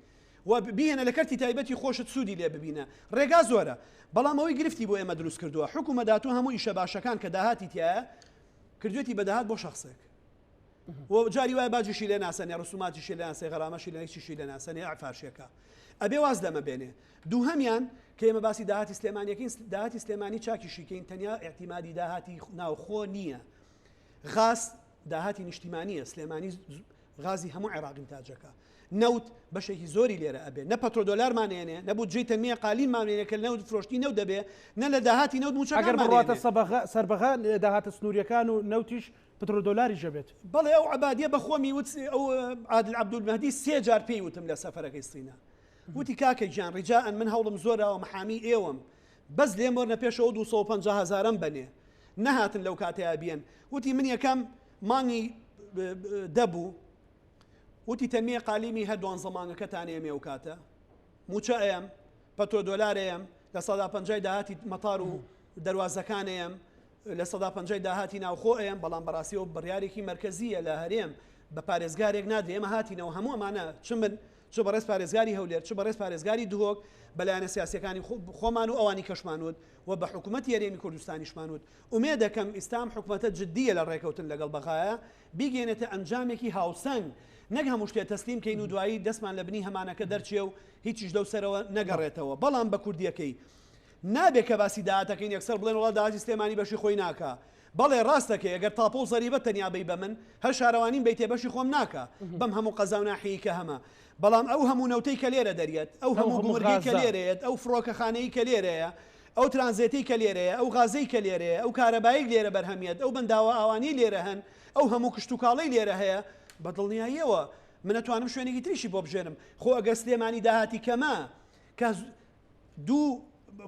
و بهێنە لە کەرتی تایبەتی خۆشت سوودی لێ ببینە ڕێگا زۆرە بەڵام ئەوەی گرفتی بۆ ئێمە دروست کردووە حکومەدات و هەموو ئیشە باشەکان کە داهاتی تایە کردوێتی بەداهات بۆ شخصێک و جاری وای باجیشی لێ ناسەنێ ڕسوماتیشی لێ ناسێ غەرامەشی لە هیچیشی لێ ناسەنێ عفارشێکە ئەبێ واز لەمە بێنێ دووهەمیان کە ئێمە باسی داهاتی سلێمانیەکەین داهاتی سلێمانی چاکیشیکەین تەنیا اعتیمادی داهاتی ناوخۆ نییە غاز داهاتی نیشتیمانیە سلێمانی غازی هەموو عێراقین تاجەکە نەوت بەشێکی زۆری لێرە ئەبێ نە پەترۆ دۆلارمانێنێ نەبوو جێی تەنمیە قالینمانێنێ کە نەوت فرۆشتی نەوت دەبێ نە لە داهاتی نەوت موچەکان ئەگەر بڕاتە سەربەغا داهاتە سنووریەکان و نەوتیش پترۆ دۆلاری ژەبێت بەڵێ ئەو عەبادیە بە خۆمی وت ئەو عادل عەبدولمەهدی 3 جار پێی وتم لە سەفەرەکەی سینە وتی کاکە گیان ڕیجاءن من هەوڵم زۆرەوە محامی ئێوەم بەس لێم وەرنە پێشەوە 250,000 بنێ نەهاتن لەو کاتەیە بێن وتی من یەکەم مانگی دەبوو وتی تەنمیە قالیمی هەردوان زەمانەکەتان ئێمێ و کاتە موچە ئەم پەتۆ دۆلارەیەم لە 150 داهاتی مەتار و دەواازەکانەیەم لە 150 داهاتی ناوخۆ ئەم بەڵام بەڕاستیەوە بڕیارێکی مرکزیە لە هەرێم بە پارێزگارێک نادرێ ئێمە هاتینەوە هەموو ئەمانە چ بەڕێز پارێزگاری هەولێر چ بەڕێز پارێزگاری دهۆک بەلایەنە سیاسەکانی خۆمان و ئەوانی کەشمانوت و بە حکوومەت یاریێمی کوردستانیشمانوت ئومێ دەکەم ئیسلام حکوومەتە جددیە لە ڕێکەوتن لەگەڵ بەغایە بیگەێنێتە ئەنجامێکی هاوسەنگ نەک هەموو شتێ تەسلیم کەین و دوایی دەستمان لە بنی هەمانەکە دەرچێ و هیچیش دەو سەرەوە نەگەڕێتەوە بەڵام بە کوردیەکەی نابێت کە باسی داهاتەکەین یەکسەر بڵێن وڵات داهاتی سلێمانی بەشی خۆی ناکە بەڵێ ڕاستەکە ئەگەر تاپۆ و زەریبە تەنیا بی بە من هەر شارەوانیم بیتێ بەشی خۆم ناکە بەم هەموو قەزا و ناحەیە کە هەمە بەڵام ئەو هەموو نەوتەی کە لێرە دەریێت ئەو هەموو گومرگی کە لێرەیەت ئەو فڕۆکەخانەی کە لێرەیە ئەو ترانزێتی کە لێرەیە ئەو غازەی کە لێرەیە ئەو کارەباییک لێرە بەرهەمیێت ئەو بەنداوە ئاوانی لێرە هەن ئەو هەموو کشت و کاڵەی لێرە هەیە بە دڵنیاییەوە من ئەتوانم شوێنێکی تریشی بۆ بژێنم خۆ ئەگە سلێمانی داهاتی کەمە کە دوو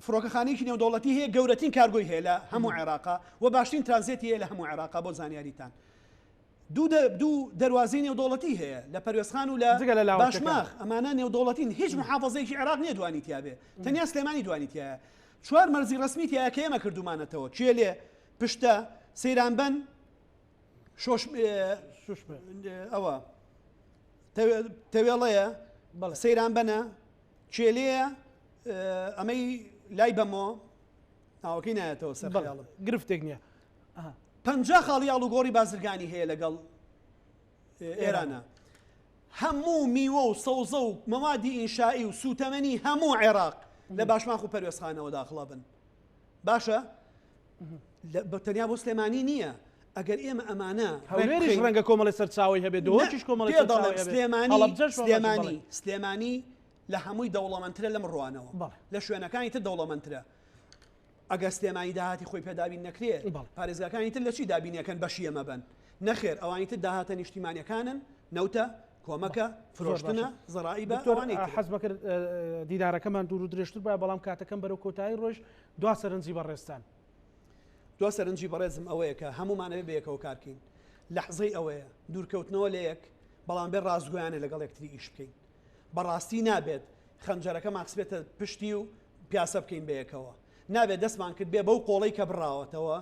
فڕۆکەخانەیەکی نێودەوڵەتی هەیە گەورەترین کارگۆی هەیە لە هەموو عێراقا و باشترین ترانزێتی هەیە لە هەموو عێراقا بۆ زانیاریتان دوو دەواازەی نێودەوڵەتی هەیە لە پەروێزخان و لە باشماخ ئەمانە نێودەوڵەتین هیچ محافظەیەکی عێراق نییە دوانیتیا بێ تەنیا سلێمانی دوانیتیایە چوار مەرزی ڕسمیتیایە کە ئێمە کردومانەتەوە چێ لێ پشتە سەیرانبەن ئەوە تەوێڵەیە سەیرانبەنە چێلەیە ئەمەی لای بەمۆ ناوەکەی نایەتەوە سەرڵم گرفتێک نییە 50 خاڵی ئاڵوگۆڕی بازرگانی هەیە لەگەڵ ئێرانە هەموو میوە و سەوزە و مەوادی ئینشایی و سوتەمەنی هەموو عێراق لە باشماخ و پەروێزخانەوە داخڵە بن باشە تەنیا بۆ سلێمانی نییە ئەگەر ئێمە ئەمانە هەولێریش ڕەنگە کۆمەڵی سەرچاوی هەبێت دۆچیش کۆمەڵی سلێمانی لە هەمووی دەوڵەمەندترە لەم ڕوانەوە لە شوێنەکانی تر دەوڵەمەندترە ئەگە سلێمانی داهاتی خۆی پێدابین نەکرێت پارێزگاکانی تر لە چی دابینەکەن بەشی ئەمە بن نەخێر ئەوانی تر داهاتە نیشتیمانیەکانن نەوتە کۆمەکە فرۆشتنە زەڕایی بە حەزمە کرد دیدارەکەمان دوور و درێژتر بە بەڵام کاتەکەم بەرەو کۆتایی ڕۆژ دوا سەرنجی بەڕێستان دوا سەرنجی بەڕێزم ئەوەیە کە هەمومانەوێ بەیەکەوە کارکەین لەحزەی ئەوەیە دوورکەوتنەوە لە یەک بەڵام بێ ڕازگویانە لەگەڵ یەکتری ئیش بکەین بەڕاستی نابێت خەنجەرەکە ماکسبێتە پشتی و پیاسە بکەین بەیەکەوە نابێت دەستمان کرد بێ بەو قۆڵەی کە بڕاوەتەوە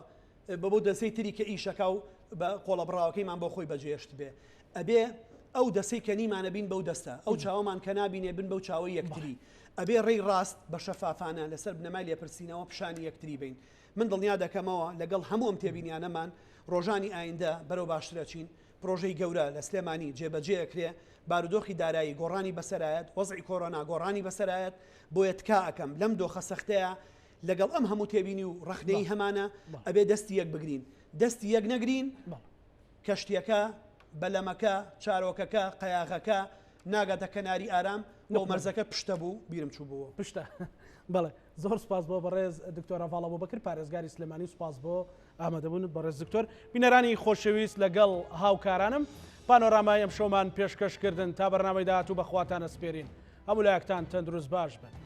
بە بۆ دەسەی تری کە ئیشەکە و بە قۆڵە بڕاوەکەیمان بۆ خۆی بەجێشت بێ ئەبێ ئەو دەسەی کە نیمانە بین بەو دەستە ئەو چاوەمان کە نبینێ بن بەو چاوەی یەکتری ئەبێ ڕێی ڕاست بە شەفافانە لەسەر بنەمای لێپرسینەوە پیشانی یەکتری بین من دڵنیا دەکەمەوە لەگەڵ هەموو ئەم تێبینیانەمان ڕۆژانی ئایندە بەرەو باشترەچین پرۆژەی گەورە لە سلێمانی جێبەجێەکرێ بارودۆخی دارایی گۆڕانی بەسەرایەت وەزعی کۆڕۆنا گۆڕانی بەسەرایەت بۆیە تکا ئەەکەم لەم دۆخە سەختەیە لەگەڵ ئەم هەموو تێبینی و ڕەخنەی هەمانە ئەبێ دەستی یەک بگرین دەستی یەک نەگرین کەشتیەکە بەلەمەکە چارۆکەکە قەیاغەکە ناگاتە کەناری ئارام بۆ مەرزەکە پشتە بوو بیرم چوو بووە پشتە بەڵێ زۆر سپاس بۆ بەڕێز دکتۆرە ڤاڵە بۆ بەکرد پارێزگاری سلێمانی سپاس بۆ ئامادەبوون بەڕێز دکتۆر بینەرانی خۆشەویست لەگەڵ هاوکارانم پانۆرامای ئەم شۆمان پێشکەشکردن تا بەرنامەی داهاتوو بەخواتانە سپێرین هەموو لایەکتان تەندروست باش بن.